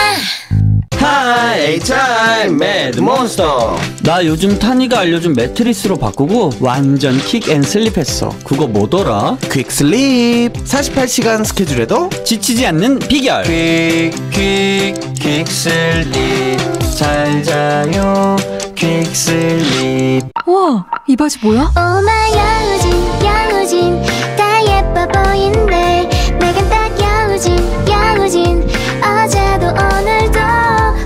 하이 타임 매드 몬스터. 나 요즘 타니가 알려준 매트리스로 바꾸고 완전 킥 앤 슬립했어. 그거 뭐더라? 퀵 슬립. 48시간 스케줄에도 지치지 않는 비결. 퀵 슬립. 잘 자요 퀵 슬립. 우와, 이 바지 뭐야? 오마 여우진 다 예뻐 보인대 내겐 딱 여우진 어제도 오늘도 딱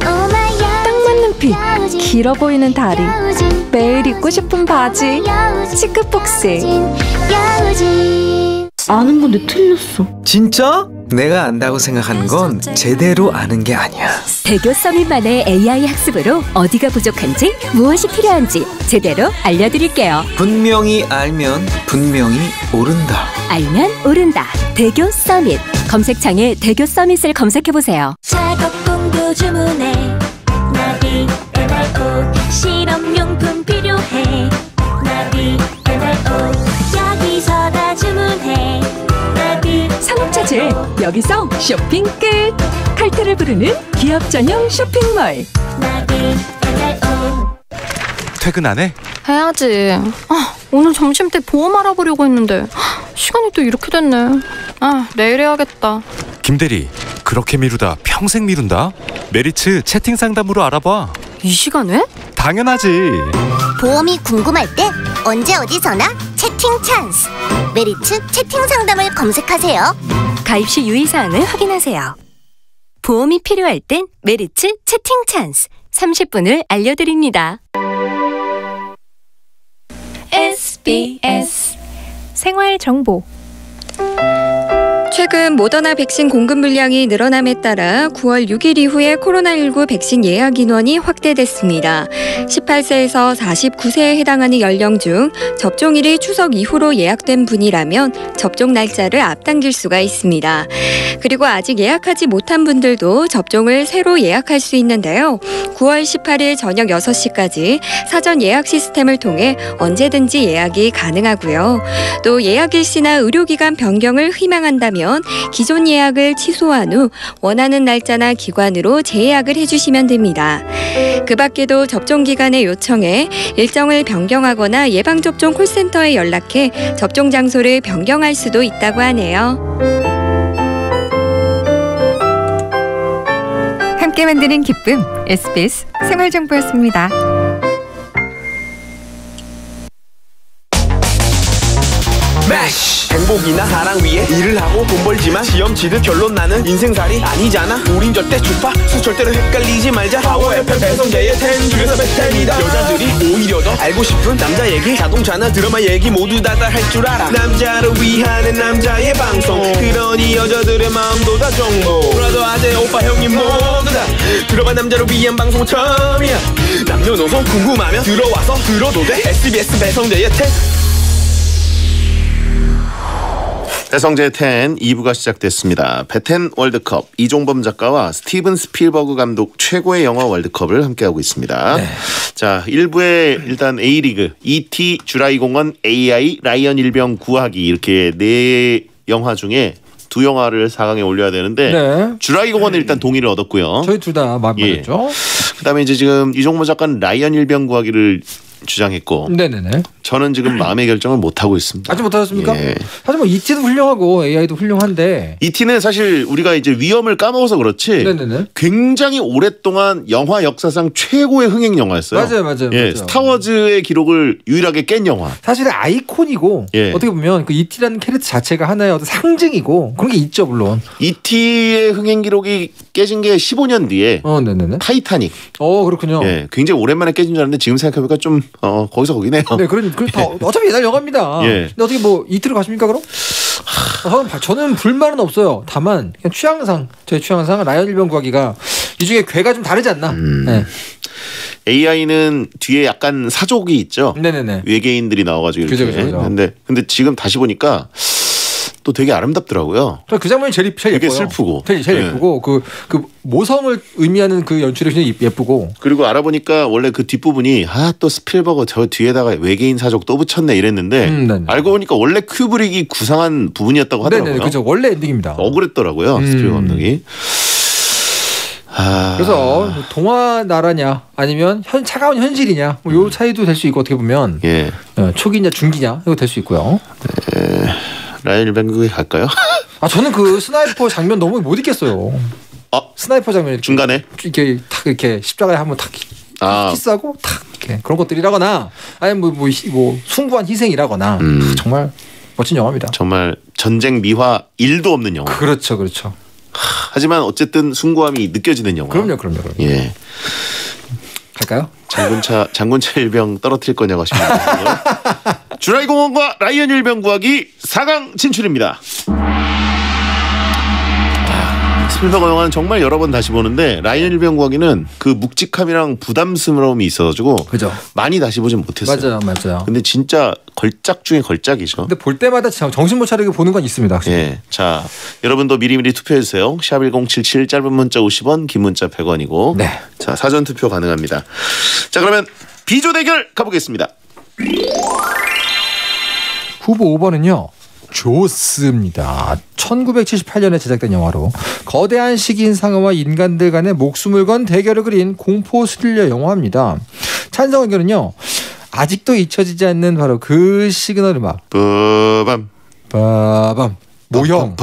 맞는 핏, 길어 보이는 다리, 매일 입고 싶은 바지. 시크폭스. 아는 건데 틀렸어. 진짜? 내가 안다고 생각하는 건 제대로 아는 게 아니야. 대교 서밋만의 AI 학습으로 어디가 부족한지 무엇이 필요한지 제대로 알려드릴게요. 분명히 알면 분명히 오른다. 알면 오른다. 대교 서밋. 검색창에 대교 서밋을 검색해보세요. 작업 공부 주문해 나비 MRO 실험용품 필요해 나비 MRO 여기서 다 주문해 나비 상업차질 여기서 쇼핑 끝. 칼퇴를 부르는 기업 전용 쇼핑몰. 나비 MRO 퇴근 안 해? 해야지. 오늘 점심때 보험 알아보려고 했는데 시간이 또 이렇게 됐네. 내일 해야겠다. 김대리, 그렇게 미루다 평생 미룬다. 메리츠 채팅 상담으로 알아봐. 이 시간에? 당연하지. 보험이 궁금할 때 언제 어디서나 채팅 찬스 메리츠 채팅 상담을 검색하세요. 가입 시 유의사항을 확인하세요. 보험이 필요할 땐 메리츠 채팅 찬스 30분을 알려드립니다. SBS 생활정보. 최근 모더나 백신 공급 물량이 늘어남에 따라 9월 6일 이후에 코로나19 백신 예약 인원이 확대됐습니다. 18세에서 49세에 해당하는 연령 중 접종일이 추석 이후로 예약된 분이라면 접종 날짜를 앞당길 수가 있습니다. 그리고 아직 예약하지 못한 분들도 접종을 새로 예약할 수 있는데요. 9월 18일 저녁 6시까지 사전 예약 시스템을 통해 언제든지 예약이 가능하고요. 또 예약 일시나 의료기관 변경을 희망한다면 기존 예약을 취소한 후 원하는 날짜나 기관으로 재예약을 해주시면 됩니다. 그 밖에도 접종기관에 요청해 일정을 변경하거나 예방접종 콜센터에 연락해 접종 장소를 변경할 수도 있다고 하네요. 함께 만드는 기쁨 SBS 생활정보였습니다. 행복이나 사랑 위해 일을 하고 돈 벌지만 시험 치듯 결론 나는 인생살이 아니잖아. 우린 절대 주파수 절대로 헷갈리지 말자. 파워 FM 배성재의 10 중에서 베스트입니다. 여자들이 오히려 더 알고 싶은 남자 얘기, 자동차나 드라마 얘기 모두 다 할 줄 알아. 남자를 위한 남자의 방송, 그러니 여자들의 마음도 다 정보. 브라더 아재 오빠 형님 모두 다 들어봐. 남자를 위한 방송 처음이야. 남녀노소 궁금하면 들어와서 들어도 돼. SBS 배성재의 10. 배성재의 10 2부가 시작됐습니다. 배텐 월드컵 이종범 작가와 스티븐 스필버그 감독 최고의 영화 월드컵을 함께하고 있습니다. 네. 자, 1부에 일단 A리그 E.T. 주라기 공원 AI 라이언 일병 구하기 이렇게 4영화 중에 2영화를 4강에 올려야 되는데 네. 주라기 공원은 일단 동의를 얻었고요. 저희 둘 다 맞죠. 그다음에 이제 지금 이종범 작가는 라이언 일병 구하기를 주장했고, 네네네. 저는 지금 마음의 결정을 못 하고 있습니다. 아직 못 하셨습니까? 예. 사실 뭐 E.T도 훌륭하고 AI도 훌륭한데 E.T.는 사실 우리가 이제 위험을 까먹어서 그렇지. 네네네. 굉장히 오랫동안 영화 역사상 최고의 흥행 영화였어요. 맞아요. 예, 맞아요. 스타워즈의 기록을 유일하게 깬 영화. 사실은 아이콘이고 예. 어떻게 보면 그 E.T라는 캐릭터 자체가 하나의 어떤 상징이고 그런 게 있죠 물론. E.T의 흥행 기록이 깨진 게 15년 뒤에 네네네. 타이타닉. 그렇군요. 예, 굉장히 오랜만에 깨진 줄 알았는데 지금 생각해보니까 좀 거기서 거기네요. 네, 어차피 옛날 영화입니다. 예. 근데 어떻게 뭐 E.T로 가십니까 그럼? 저는 불만은 없어요. 다만 그냥 취향상 저의 취향상 라이언 일병 구하기가 이 중에 궤가 좀 다르지 않나. 네. AI는 뒤에 약간 사족이 있죠. 네네네. 외계인들이 나와가지고 이렇게. 그죠. 근데 지금 다시 보니까 또 되게 아름답더라고요. 그 장면이 제일 예뻐요. 되게 슬프고. 제일 예쁘고 그 모성을 의미하는 그 연출이 굉장히 예쁘고. 그리고 알아보니까 원래 그 뒷부분이 또 스필버거 저 뒤에다가 외계인 사족 또 붙였네 이랬는데 알고 보니까 원래 큐브릭이 구상한 부분이었다고 하더라고요. 네네, 그죠. 원래 엔딩입니다. 억울했더라고요. 스필버거 감독이. 그래서 동화 나라냐 아니면 차가운 현실이냐 요 차이도 될 수 있고 어떻게 보면 초기냐 중기냐 이거 될 수 있고요. 라이언 일병국에 갈까요? 저는 그 스나이퍼 장면 너무 못 읽겠어요. 스나이퍼 장면 중간에 이렇게 탁 이렇게 십자가에 한번 탁 키스하고 탁 이렇게 그런 것들이라거나 아니면 뭐 숭고한 희생이라거나 정말 멋진 영화입니다. 정말 전쟁 미화 1도 없는 영화. 그렇죠. 하지만 어쨌든 숭고함이 느껴지는 영화. 그럼요. 예. 갈까요? 장군차 일병 떨어뜨릴 거냐고 하십니다. 주라기 공원과 라이언 일병 구하기 4강 진출입니다. 스필버거 영화는 정말 여러 번 다시 보는데 라이언 일병 구하기는 그 묵직함이랑 부담스러움이 있어가지고 그죠. 많이 다시 보진 못했어요. 맞아요. 근데 진짜 걸작 중에 걸작이죠. 근데 볼 때마다 정신 못 차리게 보는 건 있습니다. 확실히. 예. 자, 여러분도 미리미리 투표해 주세요. 샵 1077 짧은 문자 50원, 긴 문자 100원이고. 네. 자, 사전 투표 가능합니다. 자, 그러면 비조 대결 가보겠습니다. 후보 5번은요. 조스입니다. 1978년에 제작된 영화로 거대한 식인 상어와 인간들 간의 목숨을 건 대결을 그린 공포 스릴러 영화입니다. 찬성 의견은요. 아직도 잊혀지지 않는 바로 그 시그널 음악. 빠밤. 모형.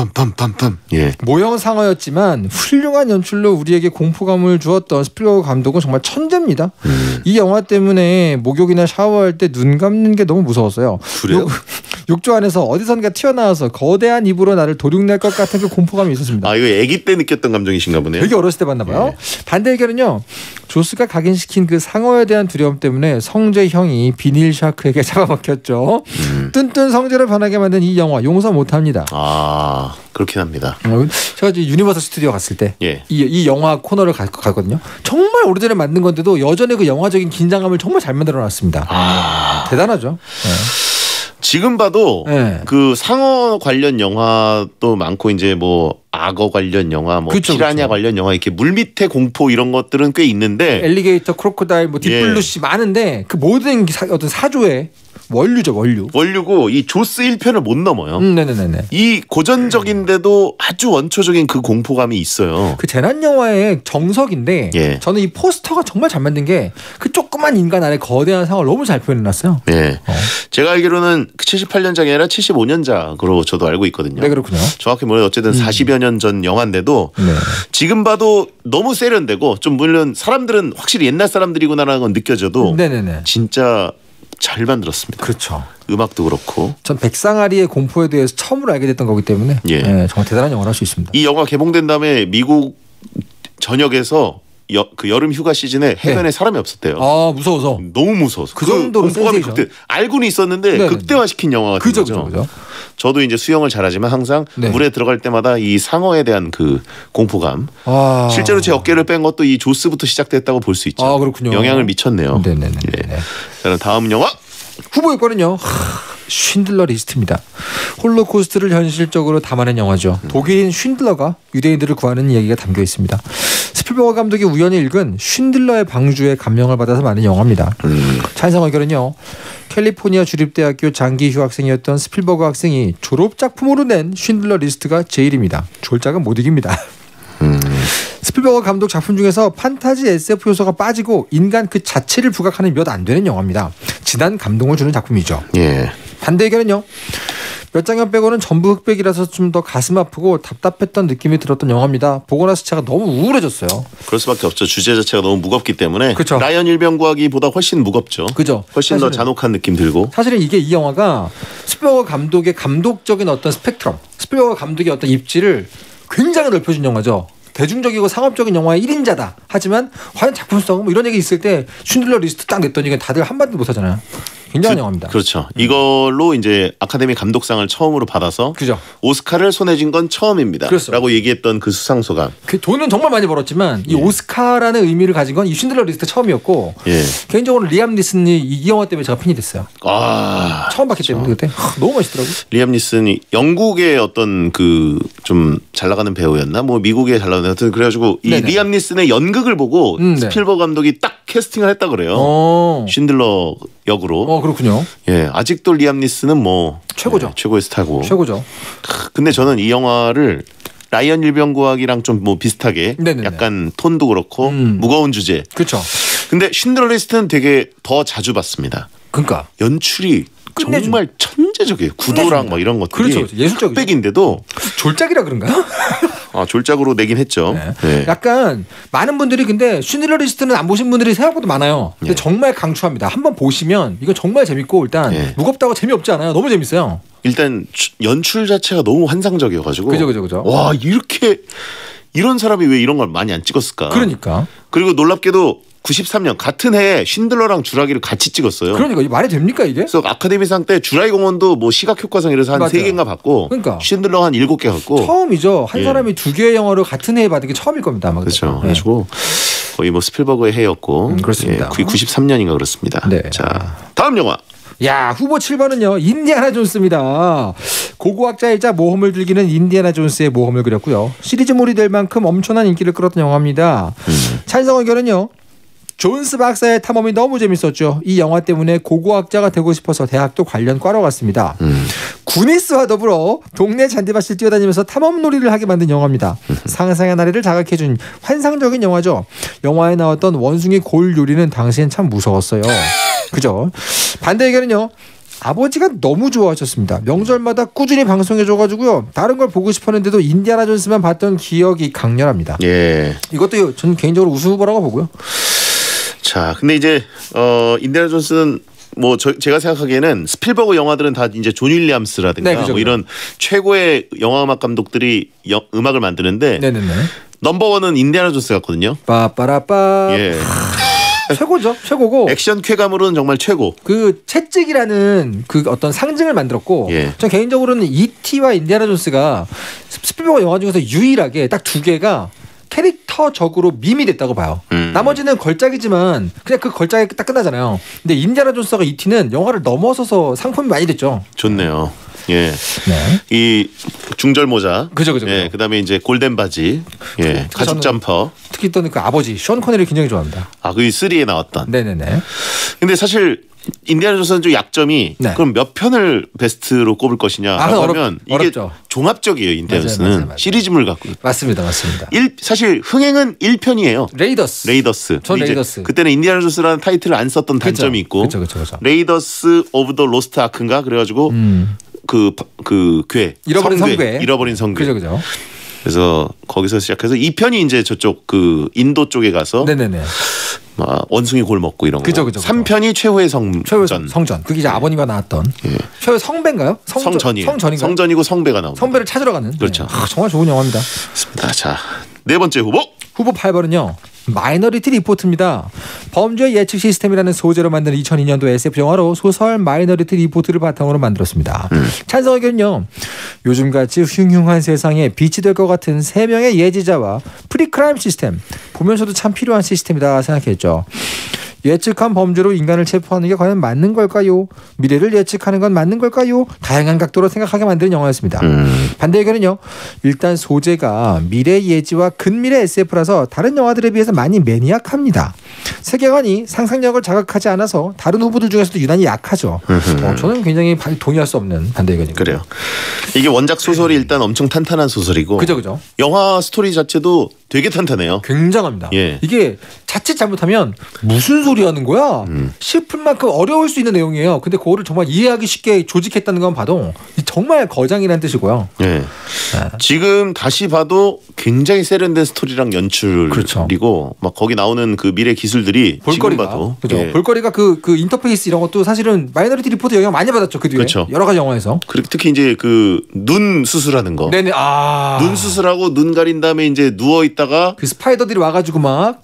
예. 모형 상어였지만 훌륭한 연출로 우리에게 공포감을 주었던 스필버거 감독은 정말 천재입니다. 이 영화 때문에 목욕이나 샤워할 때 눈 감는 게 너무 무서웠어요. 그래요? 욕조 안에서 어디선가 튀어나와서 거대한 입으로 나를 도륙낼 것 같은 그 공포감이 있었습니다. 이거 아기 때 느꼈던 감정이신가 보네요. 되게 어렸을 때 봤나 봐요. 반대 의견은요. 조스가 각인시킨 그 상어에 대한 두려움 때문에 성재 형이 비닐 샤크에게 잡아먹혔죠. 뚠뚠 성재를 변하게 만든 이 영화 용서 못합니다. 그렇긴 합니다. 제가 이제 유니버설 스튜디오 갔을 때 예. 이 영화 코너를 갔거든요. 정말 오래전에 만든 건데도 여전히 그 영화적인 긴장감을 정말 잘 만들어놨습니다. 대단하죠. 네. 지금 봐도 그 상어 관련 영화도 많고 이제 뭐 악어 관련 영화, 뭐 피라냐 관련 영화 이렇게 물 밑에 공포 이런 것들은 꽤 있는데 엘리게이터, 크로코다일, 뭐 딥블루시 많은데 그 모든 어떤 사조의 원류죠, 원류고 이 조스 1편을 못 넘어요. 네네네. 이 고전적인데도 아주 원초적인 그 공포감이 있어요. 그 재난 영화의 정석인데 저는 이 포스터가 정말 잘 만든 게 그 조그만 인간 안에 거대한 상어를 너무 잘 표현해놨어요. 네. 제가 알기로는 78년작이 아니라 75년작으로 저도 알고 있거든요. 네, 그렇군요. 정확히 뭐래도 어쨌든 40여 년 전 영화인데도 지금 봐도 너무 세련되고 좀 물론 사람들은 확실히 옛날 사람들이구나라는 건 느껴져도 진짜 잘 만들었습니다. 그렇죠. 음악도 그렇고. 전 백상아리의 공포에 대해서 처음으로 알게 됐던 거기 때문에 정말 대단한 영화를 할 수 있습니다. 이 영화 개봉된 다음에 미국 전역에서 그 여름 휴가 시즌에 해변에 사람이 없었대요. 무서워서. 너무 무서워서. 그 정도로 공포감이 알고는 있었는데 극대화시킨 영화 같은 거죠. 그죠. 저도 이제 수영을 잘하지만 항상 물에 들어갈 때마다 이 상어에 대한 그 공포감. 실제로 제 어깨를 뺀 것도 이 조스부터 시작됐다고 볼 수 있죠. 그렇군요. 영향을 미쳤네요. 네네네. 자, 그럼 다음 영화 후보 있거든요. 쉰들러 리스트입니다. 홀로코스트를 현실적으로 담아낸 영화죠. 독일인 쉰들러가 유대인들을 구하는 이야기가 담겨 있습니다. 스필버거 감독이 우연히 읽은 쉰들러의 방주에 감명을 받아서 만든 영화입니다. 찬성 의견은요. 캘리포니아 주립대학교 장기 휴학생이었던 스필버거 학생이 졸업작품으로 낸 쉰들러 리스트가 제일입니다. 졸작은 못 이깁니다. 스필버거 감독 작품 중에서 판타지 SF 요소가 빠지고 인간 그 자체를 부각하는 몇 안 되는 영화입니다. 진한 감동을 주는 작품이죠. 반대 의견은요. 몇 장면 빼고는 전부 흑백이라서 좀 더 가슴 아프고 답답했던 느낌이 들었던 영화입니다. 보고 나서 제가 너무 우울해졌어요. 그럴 수밖에 없죠. 주제 자체가 너무 무겁기 때문에. 그쵸. 라이언 일병 구하기보다 훨씬 무겁죠. 그죠. 훨씬 더 잔혹한 느낌 들고. 사실은 이 영화가 스필버거 감독의 감독적인 어떤 스펙트럼, 스필버거 감독의 어떤 입지를 굉장히 넓혀준 영화죠. 대중적이고 상업적인 영화의 1인자다. 하지만 과연 작품성 뭐 이런 얘기 있을 때 쉰들러 리스트 딱 냈더니 다들 한마디도 못하잖아요. 굉장한 영화입니다. 그렇죠. 이걸로 이제 아카데미 감독상을 처음으로 받아서 그죠. 오스카를 손에 쥔 건 처음입니다. 그렇죠. 라고 얘기했던 그 수상소감. 그 돈은 정말 많이 벌었지만 이 오스카라는 의미를 가진 건 이 쉰들러 리스트 처음이었고 개인적으로 리암 니슨이 이 영화 때문에 제가 팬이 됐어요. 처음 봤기 때문에 그때 너무 멋있더라고요. 리암 니슨이 영국의 어떤 그 좀 잘 나가는 배우였나? 뭐 미국에 잘 나가는 하여튼 그래가지고 이 리암 니슨의 연극을 보고 스필버그 감독이 딱 캐스팅을 했다 그래요. 쉰들러 역으로. 그렇군요. 예, 아직도 리암 니슨은 뭐 최고죠. 최고의 스타고. 최고죠. 근데 저는 이 영화를 라이언 일병구학이랑 좀 뭐 비슷하게 약간 톤도 그렇고 무거운 주제. 그렇죠. 근데 쉰들러 리스트는 되게 더 자주 봤습니다. 그러니까 연출이 정말 천재적이에요. 구도랑 막 이런 것들이 그렇죠. 예술적이죠. 흑백인데도 졸작이라 그런가요? 졸작으로 내긴 했죠. 네. 약간 많은 분들이 근데 쉰들러 리스트는 안 보신 분들이 생각보다 많아요. 근데 정말 강추합니다. 한번 보시면 이건 정말 재밌고 일단 무겁다고 재미없지 않아요. 너무 재밌어요. 일단 연출 자체가 너무 환상적이어가지고 그죠. 와 이렇게 이런 사람이 왜 이런 걸 많이 안 찍었을까. 그러니까. 그리고 놀랍게도 93년 같은 해에 쉰들러랑 주라기를 같이 찍었어요. 그러니까 이 말이 됩니까 이게? 그래서 아카데미상 때 주라기 공원도 뭐 시각 효과상 이래서 한 3개인가 받고 그러니까. 쉰들러 한 7개 받고 처음이죠. 한 사람이 2개의 영화를 같은 해에 받은 게 처음일 겁니다. 아마. 그렇죠. 그래가지고 거의 뭐 스필버그의 해였고 그렇습니다. 93년인가 그렇습니다. 네. 자 다음 영화. 야 후보 7번은요 인디아나 존스입니다. 고고학자이자 모험을 즐기는 인디아나 존스의 모험을 그렸고요. 시리즈물이 될 만큼 엄청난 인기를 끌었던 영화입니다. 찬성 의견은요. 존스 박사의 탐험이 너무 재밌었죠. 이 영화 때문에 고고학자가 되고 싶어서 대학도 관련 과로 갔습니다. 구니스와 더불어 동네 잔디밭을 뛰어다니면서 탐험놀이를 하게 만든 영화입니다. 상상의 나래를 자극해준 환상적인 영화죠. 영화에 나왔던 원숭이 골 요리는 당시엔 참 무서웠어요. 그죠? 반대 의견은요. 아버지가 너무 좋아하셨습니다. 명절마다 꾸준히 방송해줘가지고요. 다른 걸 보고 싶었는데도 인디아나 존스만 봤던 기억이 강렬합니다. 이것도 저는 개인적으로 우승 후보라고 보고요. 자, 근데 이제 인디아나 존스는 뭐 제가 생각하기에는 스필버그 영화들은 다 이제 존 윌리엄스라든가 뭐 이런 최고의 영화 음악 감독들이 음악을 만드는데 넘버원은 인디아나 존스 같거든요. 빠빠라빠. 최고죠. 최고고. 액션 쾌감으로는 정말 최고. 그 채찍이라는 그 어떤 상징을 만들었고 전 개인적으로는 E.T.와 인디아나 존스가 스필버그 영화 중에서 유일하게 딱 2개가 캐릭터적으로 밈이 됐다고 봐요. 나머지는 걸작이지만 그냥 그 걸작이 딱 끝나잖아요. 근데 인디아나 존스가 E.T.는 영화를 넘어서서 상품이 많이 됐죠. 좋네요. 이 중절 모자. 그죠. 그다음에 이제 골덴 바지. 가죽 점퍼. 특히 또 그 아버지 션 코네리 굉장히 좋아합니다. 그 3에 나왔던. 네네네. 근데 사실 인디아나 존스는 좀 약점이 그럼 몇 편을 베스트로 꼽을 것이냐 하면 이게 어렵죠. 종합적이에요. 인디아나 존스는 시리즈물 갖고. 맞습니다. 사실 흥행은 1편이에요. 레이더스. 전 레이더스. 그때는 인디아나 존스라는 타이틀을 안 썼던 단점이 있고. 그렇죠. 레이더스 오브 더 로스트 아크인가 그래가지고 그 괴. 잃어버린 성괴. 그죠. 그래서 거기서 시작해서 2편이 이제 저쪽 그 인도 쪽에 가서 원숭이 골 먹고 이런 거. 그죠. 3편이 최후의 성전. 그게 이제 아버님과 나왔던 최후의 성배인가요? 성전이고 성배가 나옵니다. 성배를 찾으러 가는. 그렇죠. 정말 좋은 영화입니다. 좋습니다. 자, 네 번째 후보 8번은요. 마이너리티 리포트입니다. 범죄 예측 시스템이라는 소재로 만든 2002년도 SF 영화로 소설 마이너리티 리포트를 바탕으로 만들었습니다. 찬성 의견은요. 요즘같이 흉흉한 세상에 빛이 될 것 같은 3명의 예지자와 프리크라임 시스템 보면서도 참 필요한 시스템이다 생각했죠. 예측한 범죄로 인간을 체포하는 게 과연 맞는 걸까요? 미래를 예측하는 건 맞는 걸까요? 다양한 각도로 생각하게 만드는 영화였습니다. 반대 의견은요. 일단 소재가 미래 예지와 근미래 SF라서 다른 영화들에 비해서 많이 매니악합니다. 세계관이 상상력을 자극하지 않아서 다른 후보들 중에서도 유난히 약하죠. 저는 굉장히 동의할 수 없는 반대 의견입니다. 그래요. 이게 원작 소설이 일단 엄청 탄탄한 소설이고 그죠. 영화 스토리 자체도 되게 탄탄해요. 굉장합니다. 이게 자칫 잘못하면 무슨 소리 하는 거야? 싶을 만큼 어려울 수 있는 내용이에요. 근데 그거를 정말 이해하기 쉽게 조직했다는 건 봐도 정말 거장이라는 뜻이고요. 지금 다시 봐도 굉장히 세련된 스토리랑 연출이고 막 거기 나오는 그 미래 기술들이 볼거리가 지금 봐도 그죠. 예. 볼거리가 그 인터페이스 이런 것도 사실은 마이너리티 리포트 영향 많이 받았죠. 그 뒤에 그렇죠. 여러 가지 영화에서. 그리고 특히 이제 그 눈 수술하는 거. 네네. 눈 수술하고 눈 가린 다음에 이제 누워 있다가 그 스파이더들이 와가지고 막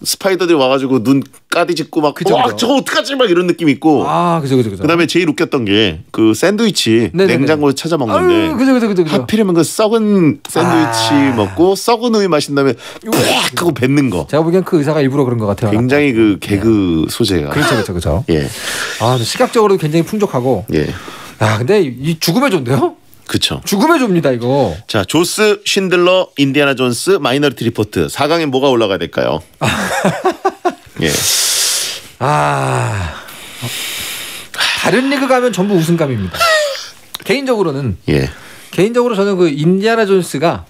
눈 까디짓고 막 저거 어떡하지 막 이런 느낌 있고. 그죠. 그다음에 제일 웃겼던 게 그 샌드위치 냉장고에 찾아 먹는데. 그죠. 하필이면 그 썩은 샌드위치 먹고 썩은 우유 마신 다음에 꽉 하고 뱉는 거. 제가 보기엔 그 의사가 일부러 그런 것 같아요. 굉장히 그 개그 소재가. 그렇죠. 예. 시각적으로도 굉장히 풍족하고. 예. 근데 이 죽음의 조인데요? 그렇죠. 죽음의 조입니다 이거. 자, 조스, 쉰들러, 인디아나 존스, 마이너리티 리포트 4강에 뭐가 올라가야 될까요? 예. 다른 리그 가면 전부 우승감입니다. 개인적으로는 개인적으로 저는 그 인디아나 존스가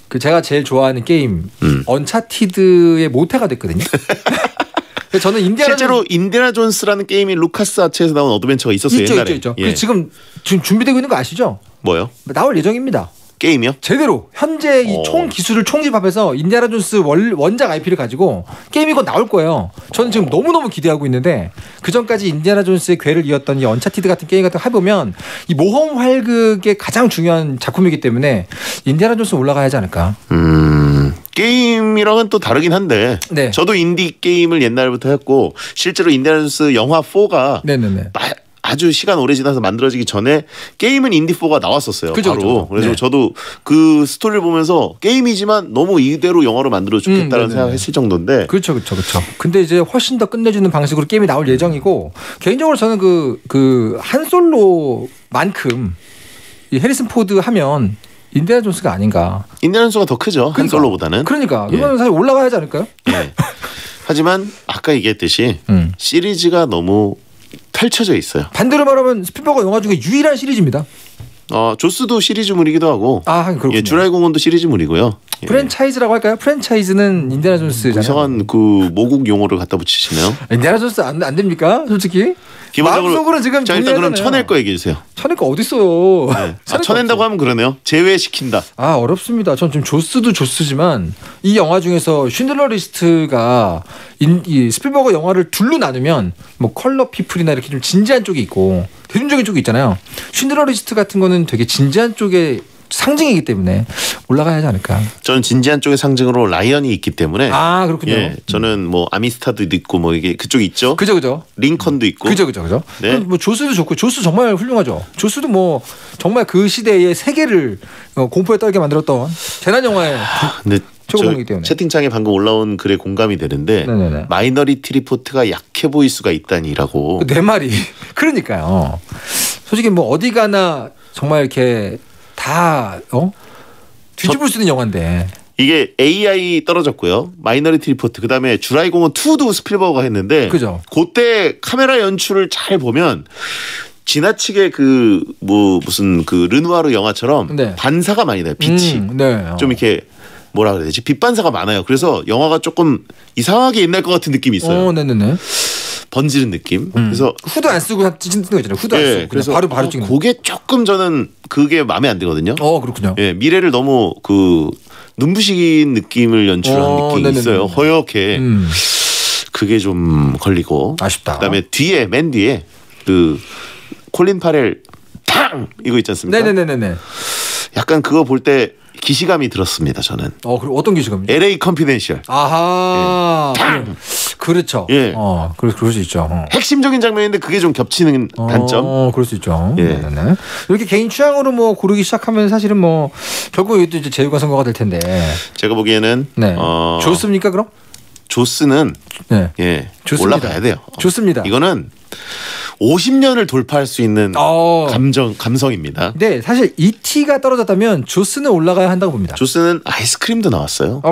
그 제가 제일 좋아하는 게임 언차티드의 모태가 됐거든요. 저는 실제로 인디아나 존스라는 게임이 루카스 아츠에서 나온 어드벤처가 있었어요. 옛날에. 있죠. 지금 준비되고 있는 거 아시죠? 뭐요? 나올 예정입니다. 게임이요? 제대로 현재 이 총 기술을 총집합해서 인디아나 존스 원작 IP를 가지고 게임이 곧 나올 거예요. 저는 지금 너무너무 기대하고 있는데 그 전까지 인디아나 존스의 궤를 이었던 이 언차티드 같은 게임 같은 거 해보면 이 모험 활극의 가장 중요한 작품이기 때문에 인디아나 존스 올라가야 하지 않을까. 게임이랑은 또 다르긴 한데 저도 인디 게임을 옛날부터 했고 실제로 인디아나 존스 영화 4가 아주 시간 오래 지나서 만들어지기 전에 게임은 인디4가 나왔었어요. 바로. 그래서 저도 그 스토리를 보면서 게임이지만 너무 이대로 영화로 만들어 좋겠다는 생각을 했을 정도인데. 그렇죠. 근데 이제 훨씬 더 끝내주는 방식으로 게임이 나올 예정이고 개인적으로 저는 그 한솔로만큼 이 해리슨 포드 하면 인디아나 존스가 아닌가. 인디아나 존스가 더 크죠. 한솔로보다는. 그러니까. 그러면 사실 올라가야 하지 않을까요? 하지만 아까 얘기했듯이 시리즈가 너무 펼쳐져 있어요. 반대로 말하면 스필버거 영화 중에 유일한 시리즈입니다. 조스도 시리즈물이기도 하고. 그렇군요. 주라기 공원도 시리즈물이고요. 프랜차이즈라고 할까요? 프랜차이즈는 인디아나 존스잖아요. 이상한 그 모국 용어를 갖다 붙이시네요. 인디아나 존스 안 됩니까? 솔직히. 마음속으로 지금 자, 일단 그럼 쳐낼 거 얘기해 주세요. 쳐낼 거 어디 있어요? 쳐낸다고 하면 그러네요. 제외시킨다. 어렵습니다. 전 지금 조스도 조스지만 이 영화 중에서 쉰들러 리스트가 이 스필버거 영화를 둘로 나누면 뭐 컬러 피플이나 이렇게 좀 진지한 쪽이 있고 대중적인 쪽이 있잖아요. 쉰들러 리스트 같은 거는 되게 진지한 쪽의 상징이기 때문에 올라가야 하지 않을까. 저는 진지한 쪽의 상징으로 라이언이 있기 때문에. 그렇군요. 저는 뭐 아미스타도 있고 뭐 이게 그쪽 있죠. 그죠. 링컨도 있고. 그죠. 네. 뭐 조스도 좋고 조스 정말 훌륭하죠. 조스도 뭐 정말 그 시대의 세계를 공포에 떨게 만들었던 재난 영화의 최고봉이기 때문에. 채팅창에 방금 올라온 글에 공감이 되는데 마이너리티 리포트가 약해 보일 수가 있다니라고. 내 말이 그러니까요. 솔직히 뭐 어디 가나 정말 이렇게 다 뒤집을 수 있는 영화인데. 이게 AI 떨어졌고요. 마이너리티 리포트 그다음에 주라기 공원 2도 스필버거가 했는데 그때 카메라 연출을 잘 보면 지나치게 그 뭐 무슨 그 르누아르 영화처럼 반사가 많이 나요. 빛이 좀 이렇게 뭐라 그래야 되지? 빛 반사가 많아요. 그래서 영화가 조금 이상하게 옛날 것 같은 느낌이 있어요. 번지는 느낌. 그래서 후드 안 쓰고 찍는 거 있잖아요. 후드 안 쓰고 그래서 바로 찍는. 그게 조금 저는 그게 마음에 안 들거든요. 그렇군요. 미래를 너무 그 눈부신 느낌을 연출한 느낌이 있어요. 허옇게. 그게 좀 걸리고. 아쉽다. 그다음에 맨 뒤에 그 콜린 파렐 탕 이거 있지 않습니까? 네네네네. 약간 그거 볼 때 기시감이 들었습니다. 저는. 그럼 어떤 기시감이요? LA 컨피덴셜. 아하. 그렇죠. 그럴 수 있죠. 핵심적인 장면인데 그게 좀 겹치는 단점. 그럴 수 있죠. 네네. 이렇게 개인 취향으로 뭐 고르기 시작하면 사실은 뭐 결국 이것도 이제 제휴가 선거가 될 텐데. 제가 보기에는 좋습니까 그럼? 조스는 좋습니다. 올라가야 돼요. 좋습니다. 이거는 50년을 돌파할 수 있는 감성입니다. 네, 사실 E.T.가 떨어졌다면 조스는 올라가야 한다고 봅니다. 조스는 아이스크림도 나왔어요.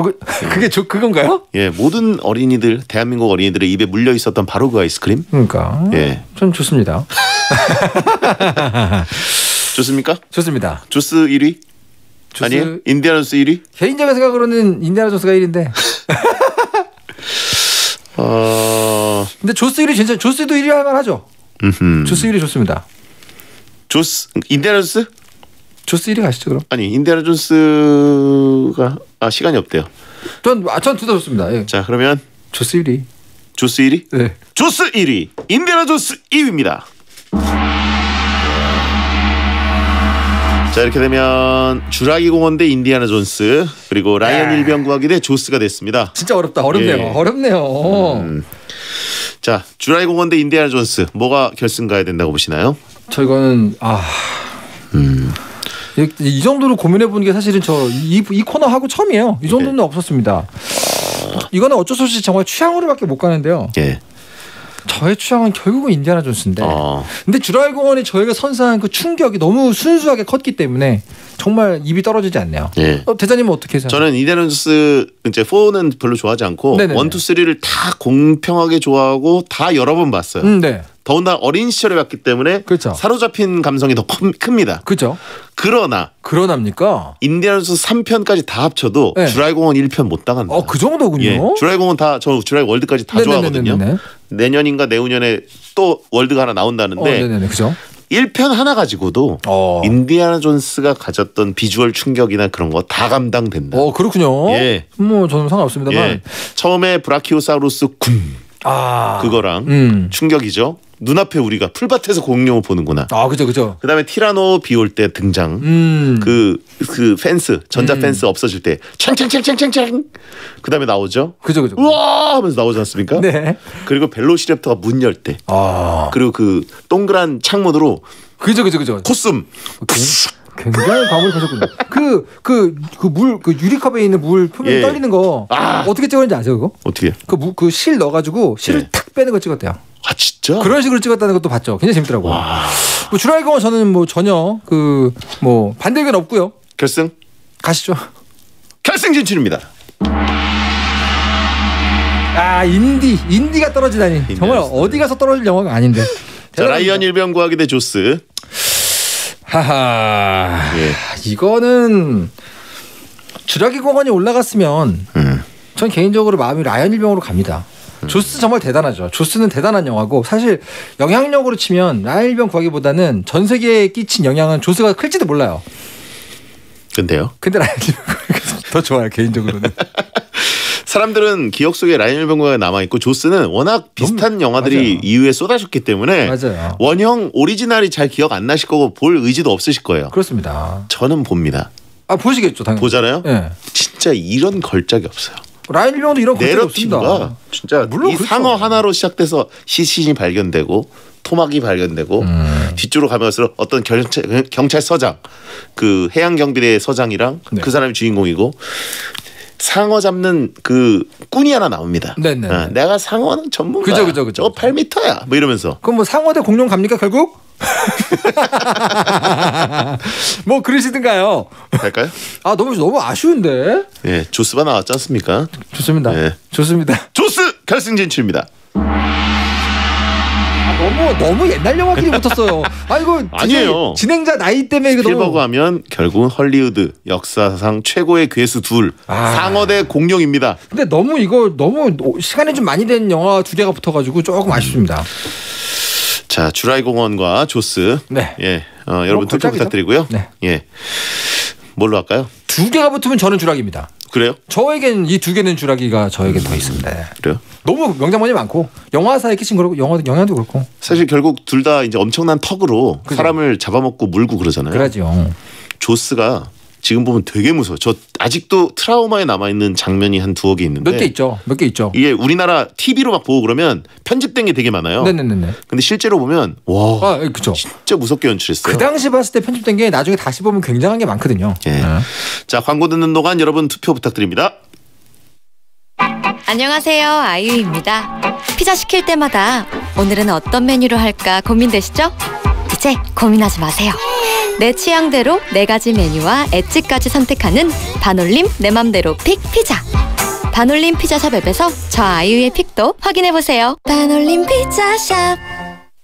그게 그건가요? 모든 어린이들, 대한민국 어린이들의 입에 물려 있었던 바로 그 아이스크림. 그러니까. 좀 좋습니다. 좋습니까? 좋습니다. 조스 1위? 아니에요? 인디아나 존스 1위? 개인적인 생각으로는 인디아나 존스가 1위인데. 근데 조스 1위 진짜 조스도 1위 할 만하죠. 조스 1위 좋습니다. 인디아나 존스? 조스 1위 가시죠 그럼. 아니 인디아나 존스가 시간이 없대요. 전 둘 다 좋습니다. 자 그러면 조스 1위. 조스 1위? 네. 조스 1위, 인디아나 존스 2위입니다. 자, 이렇게 되면 주라기 공원 대 인디아나 존스, 그리고 라이언 일병 구하기 대 조스가 됐습니다. 진짜 어렵다. 어렵네요. 예. 어렵네요. 자, 주라기 공원 대 인디아나 존스, 뭐가 결승 가야 된다고 보시나요? 저 이거는 이 정도로 고민해 보는 게 사실은 저 이 코너 하고 처음이에요. 이 정도는 없었습니다. 이거는 어쩔 수 없이 정말 취향으로밖에 못 가는데요. 예. 저의 취향은 결국은 인디아나 존스인데. 근데 주라기 공원이 저에게 선사한 그 충격이 너무 순수하게 컸기 때문에 정말 입이 떨어지지 않네요. 예. 대장님은 어떻게 생각하세요? 저는 인디아나 존스 이제 4는 별로 좋아하지 않고 네네네. 1, 2, 3를 다 공평하게 좋아하고 다 여러 번 봤어요. 네. 더군다나 어린 시절에 봤기 때문에 그렇죠. 사로잡힌 감성이 더 큽니다. 그렇죠. 그러나입니까? 인디아나 존스 3편까지 다 합쳐도 네. 주라기 공원 1편 못 당한다. 그 정도군요. 예. 주라기 공원 저 주라기 월드까지 다 좋아하거든요. 내년인가 내후년에 또 월드가 하나 나온다는데 네네네. 그죠? 1편 하나 가지고도 인디아나 존스가 가졌던 비주얼 충격이나 그런 거 다 감당된다. 그렇군요. 예. 뭐 저는 상관없습니다만. 예. 처음에 브라키오사우루스 군 그거랑 충격이죠. 눈앞에 우리가 풀밭에서 공룡을 보는구나. 그죠. 그다음에 티라노 비 올 때 등장. 그 펜스 전자 펜스 없어질 때 창창창창창창. 그다음에 나오죠. 그죠. 우와 하면서 나오지 않습니까? 네. 그리고 벨로시랩터가 문 열 때. 그리고 그 동그란 창문으로. 그죠. 코스움. 굉장히 과몰입 하셨군요. 그 유리컵에 있는 물 표면 떨리는 거 어떻게 찍었는지 아세요, 그거? 어떻게? 그 실 넣어가지고 실을 탁 빼는 거 찍었대요. 진짜? 그런 식으로 찍었다는 것도 봤죠. 굉장히 재밌더라고요. 뭐 주라기 공원 저는 뭐 전혀 반대 의견 없고요. 결승 가시죠. 결승 진출입니다. 인디가 떨어지다니. 정말 어디 가서 떨어질 영화가 아닌데. 자, 라이언 일병 구하기 대 조스. 이거는 주라기 공원이 올라갔으면 전 개인적으로 마음이 라이언 일병으로 갑니다. 조스 정말 대단하죠. 조스는 대단한 영화고 사실 영향력으로 치면 라이언 일병 구하기보다는 전 세계에 끼친 영향은 조스가 클지도 몰라요. 근데 라이언 일병 구하기가 더 좋아요, 개인적으로는. 사람들은 기억 속에 라이언 일병 구하기가 남아있고 조스는 워낙 비슷한 영화들이 이후에 쏟아졌기 때문에 맞아요. 원형 오리지널이 잘 기억 안 나실 거고 볼 의지도 없으실 거예요. 그렇습니다. 저는 봅니다. 보시겠죠, 당연히. 보잖아요. 네. 진짜 이런 걸작이 없어요. 라이언 일병도 이런 걸작이 없습니다. 내러티브가 진짜 물론 이 그렇죠. 상어 하나로 시작돼서 시신이 발견되고 토막이 발견되고 뒤쪽으로 가면서 어떤 경찰서장, 그 해양경비대 서장이랑 그 사람이 주인공이고 상어 잡는 그 꾼이 하나 나옵니다. 네네. 내가 상어는 전문가야. 그죠. 저 8m야. 뭐 이러면서. 그럼 뭐 상어 대 공룡 갑니까 결국? 뭐 그러시든가요. 할까요? 너무 아쉬운데. 예, 조스바 나왔지 않습니까? 좋습니다. 예. 좋습니다. 조스 결승 진출입니다. 너무 옛날 영화끼리 붙었어요. 이거 아니에요. 진행자 나이 때문에 이거 스필버그 하면 결국은 헐리우드 역사상 최고의 괴수 둘 상어 대 공룡입니다. 근데 너무 시간이 좀 많이 된 영화 두 개가 붙어가지고 조금 아쉽습니다. 자, 주라기 공원과 조스. 네. 예. 여러분 투표 부탁드리고요. 네. 예. 뭘로 할까요? 두 개가 붙으면 저는 주라기입니다. 그래요? 저에겐 이 두 개는 주라기가 저에겐 더 있습니다. 그래요? 너무 명장면이 많고 영화사에 끼친 거고 영화도 그렇고. 사실 결국 둘 다 이제 엄청난 턱으로 사람을 잡아먹고 물고 그러잖아요. 그러죠. 조스가 지금 보면 되게 무서워. 저 아직도 트라우마에 남아있는 장면이 한 두어 개 있는데. 몇 개 있죠. 이게 우리나라 TV로 막 보고 그러면 편집된 게 되게 많아요. 네네네. 근데 실제로 보면 와, 그죠. 진짜 무섭게 연출했어요. 그 당시 봤을 때 편집된 게 나중에 다시 보면 굉장한 게 많거든요. 예. 자, 광고 듣는 동안 여러분 투표 부탁드립니다. 안녕하세요, 아이유입니다. 피자 시킬 때마다 오늘은 어떤 메뉴로 할까 고민되시죠? 이제 고민하지 마세요. 내 취향대로 4가지 메뉴와 엣지까지 선택하는 반올림 내 맘대로 픽 피자. 반올림 피자샵 앱에서 저 아이유의 픽도 확인해보세요. 반올림 피자샵.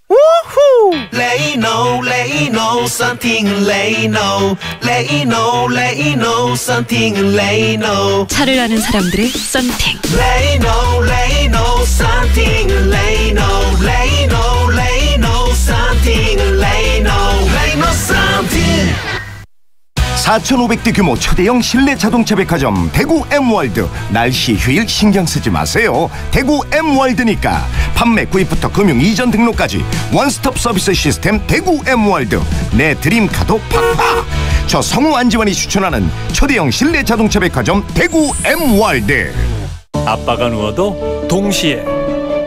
우후! Lay no, something lay no. Lay no, something lay no. 차를 아는 사람들의 썬팅. Lay no, something lay no. Lay no, something lay no. Lay no, something. 4,500대 규모 초대형 실내 자동차 백화점 대구 M월드. 날씨 휴일 신경 쓰지 마세요. 대구 M월드니까. 판매 구입부터 금융 이전 등록까지 원스톱 서비스 시스템 대구 M월드. 내 드림카도 팍팍. 저 성우 안지환이 추천하는 초대형 실내 자동차 백화점 대구 M월드. 아빠가 누워도 동시에,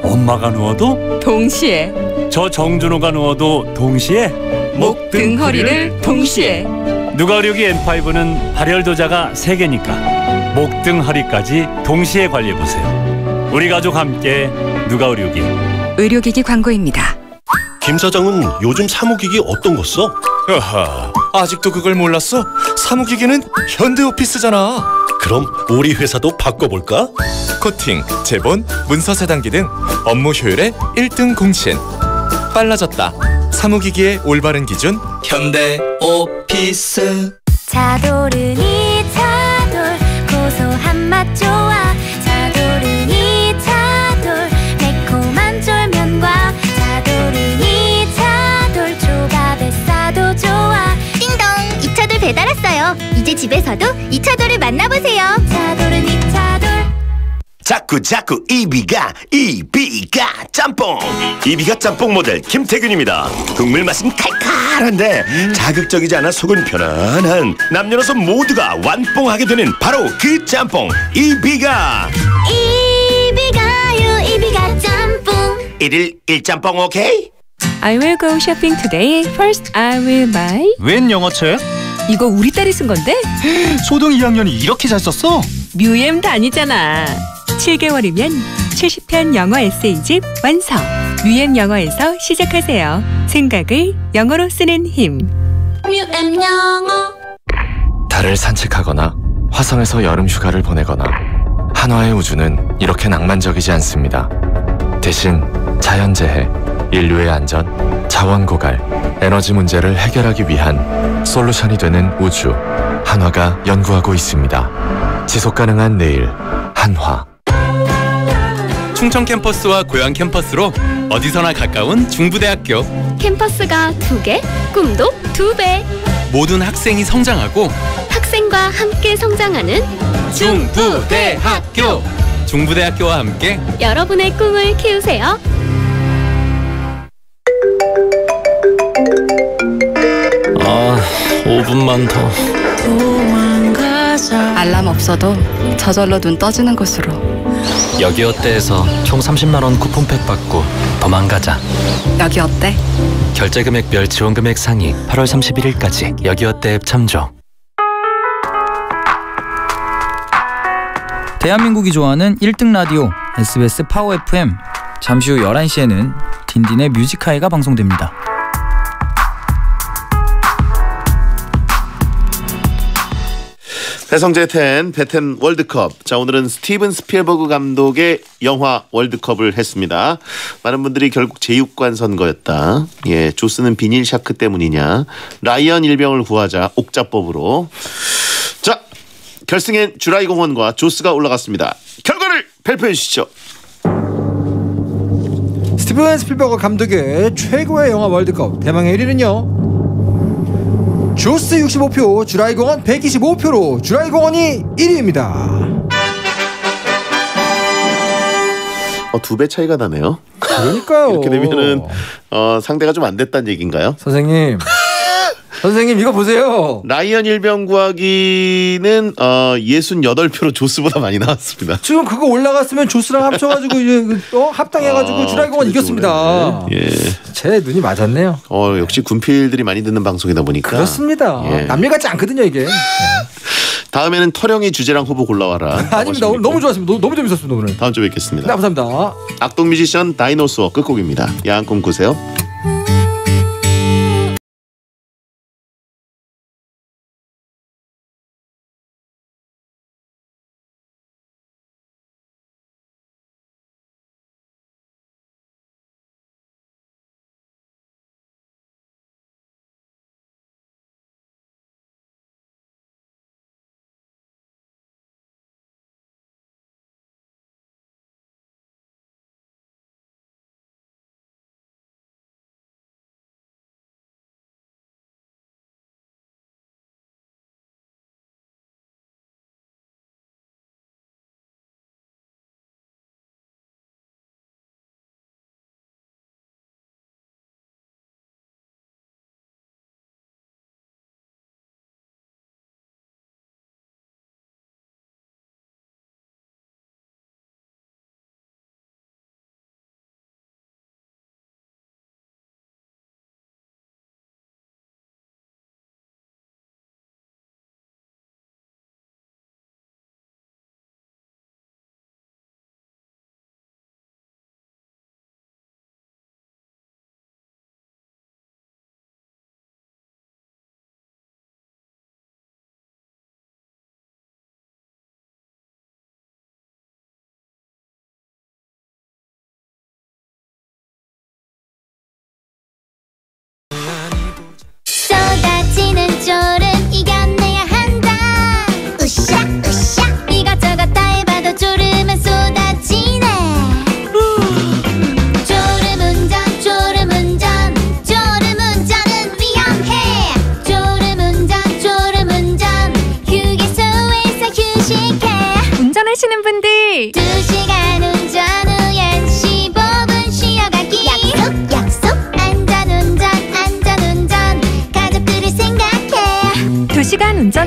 엄마가 누워도 동시에, 저 정준호가 누워도 동시에, 목, 등, 허리를 동시에. 누가 의료기 N5는 발열도자가 3개니까 목, 등, 허리까지 동시에 관리해보세요. 우리 가족 함께 누가 의료기. 의료기기 광고입니다. 김 사장은 요즘 사무기기 어떤 거 써? 하하, 아직도 그걸 몰랐어? 사무기기는 현대오피스잖아. 그럼 우리 회사도 바꿔볼까? 코팅, 제본, 문서 차단기 등 업무 효율의 1등 공신. 빨라졌다. 사무기기의 올바른 기준 현대오피스. 차도르니 차돌 고소한 맛 좋아. 차도르니 차돌 매콤한 쫄면과 차도르니 차돌 조밥에 싸도 좋아. 띵동, 이차돌 배달 왔어요. 이제 집에서도 이차돌을 만나보세요. 차도르니 차돌. 자꾸 이비가 짬뽕. 이비가 짬뽕 모델 김태균입니다. 국물 맛은 칼칼한데 자극적이지 않아 속은 편안한 남녀노소 모두가 완뽕하게 되는 바로 그 짬뽕 이비가. 이비가요 이비가 짬뽕. 1일 1짬뽕 오케이? I will go shopping today. First, I will buy. 웬 영어책? 이거 우리 딸이 쓴 건데? 초등 2학년이 이렇게 잘 썼어? 뮤엠 다니잖아. 7개월이면 70편 영어 에세이집 완성. 뮤엠 영어에서 시작하세요. 생각을 영어로 쓰는 힘. 뮤엠 영어. 달을 산책하거나 화성에서 여름 휴가를 보내거나 한화의 우주는 이렇게 낭만적이지 않습니다. 대신 자연재해, 인류의 안전, 자원 고갈, 에너지 문제를 해결하기 위한 솔루션이 되는 우주, 한화가 연구하고 있습니다. 지속가능한 내일, 한화. 충청 캠퍼스와 고양 캠퍼스로 어디서나 가까운 중부대학교. 캠퍼스가 2개, 꿈도 2배. 모든 학생이 성장하고 학생과 함께 성장하는 중부대학교. 중부대학교와 함께 여러분의 꿈을 키우세요. 아, 5분만 더. 알람 없어도 저절로 눈 떠지는 곳으로. 여기 어때에서 총 30만원 쿠폰팩 받고 도망가자. 여기 어때? 결제 금액별 지원 금액 상위 8월 31일까지 여기 어때 앱 참조. 대한민국이 좋아하는 1등 라디오 SBS 파워 FM. 잠시 후 11시에는 딘딘의 뮤직하이가 방송됩니다. 배성재 배텐 월드컵. 자, 오늘은 스티븐 스필버그 감독의 영화 월드컵을 했습니다. 많은 분들이 결국 제육관 선거였다. 예, 조스는 비닐 샤크 때문이냐. 라이언 일병을 구하자 옥자법으로. 자, 결승엔 주라이 공원과 조스가 올라갔습니다. 결과를 발표해 주시죠. 스티븐 스필버그 감독의 최고의 영화 월드컵 대망의 1위는요. 조스 65표, 주라이 공원 125표로 주라이 공원이 1위입니다. 2배 차이가 나네요. 그러니까요. 이렇게 되면은 상대가 좀 안 됐다는 얘기인가요? 선생님 이거 보세요. 라이언 일병 구하기는 68표로 조스보다 많이 나왔습니다. 지금 그거 올라갔으면 조스랑 합쳐가지고 이제 합당해가지고 주라이 공원 이겼습니다. 예, 제 눈이 맞았네요. 역시 군필들이 많이 듣는 방송이다 보니까. 그렇습니다. 예. 남일 같지 않거든요 이게. 다음에는 터령이 주제랑 후보 골라와라. 아닙니다. 오늘 너무 좋았습니다. 너무 재밌었습니다 오늘. 다음 주에 뵙겠습니다. 네, 감사합니다. 악동 뮤지션 다이노소어 끝곡입니다. 야한 꿈 꾸세요.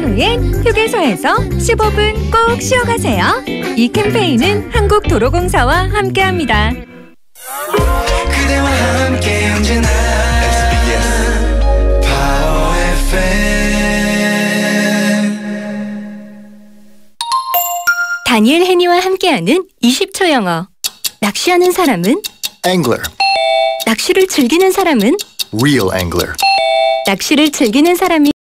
후엔 휴게소에서 15분 꼭 쉬어가세요. 이 캠페인은 한국도로공사와 함께합니다. 그대와 함께 언제나 파워 FM. 다니엘 헤니와 함께하는 20초 영어. 낚시하는 사람은 Angler, 낚시를 즐기는 사람은 real angler. 낚시를 즐기는 사람이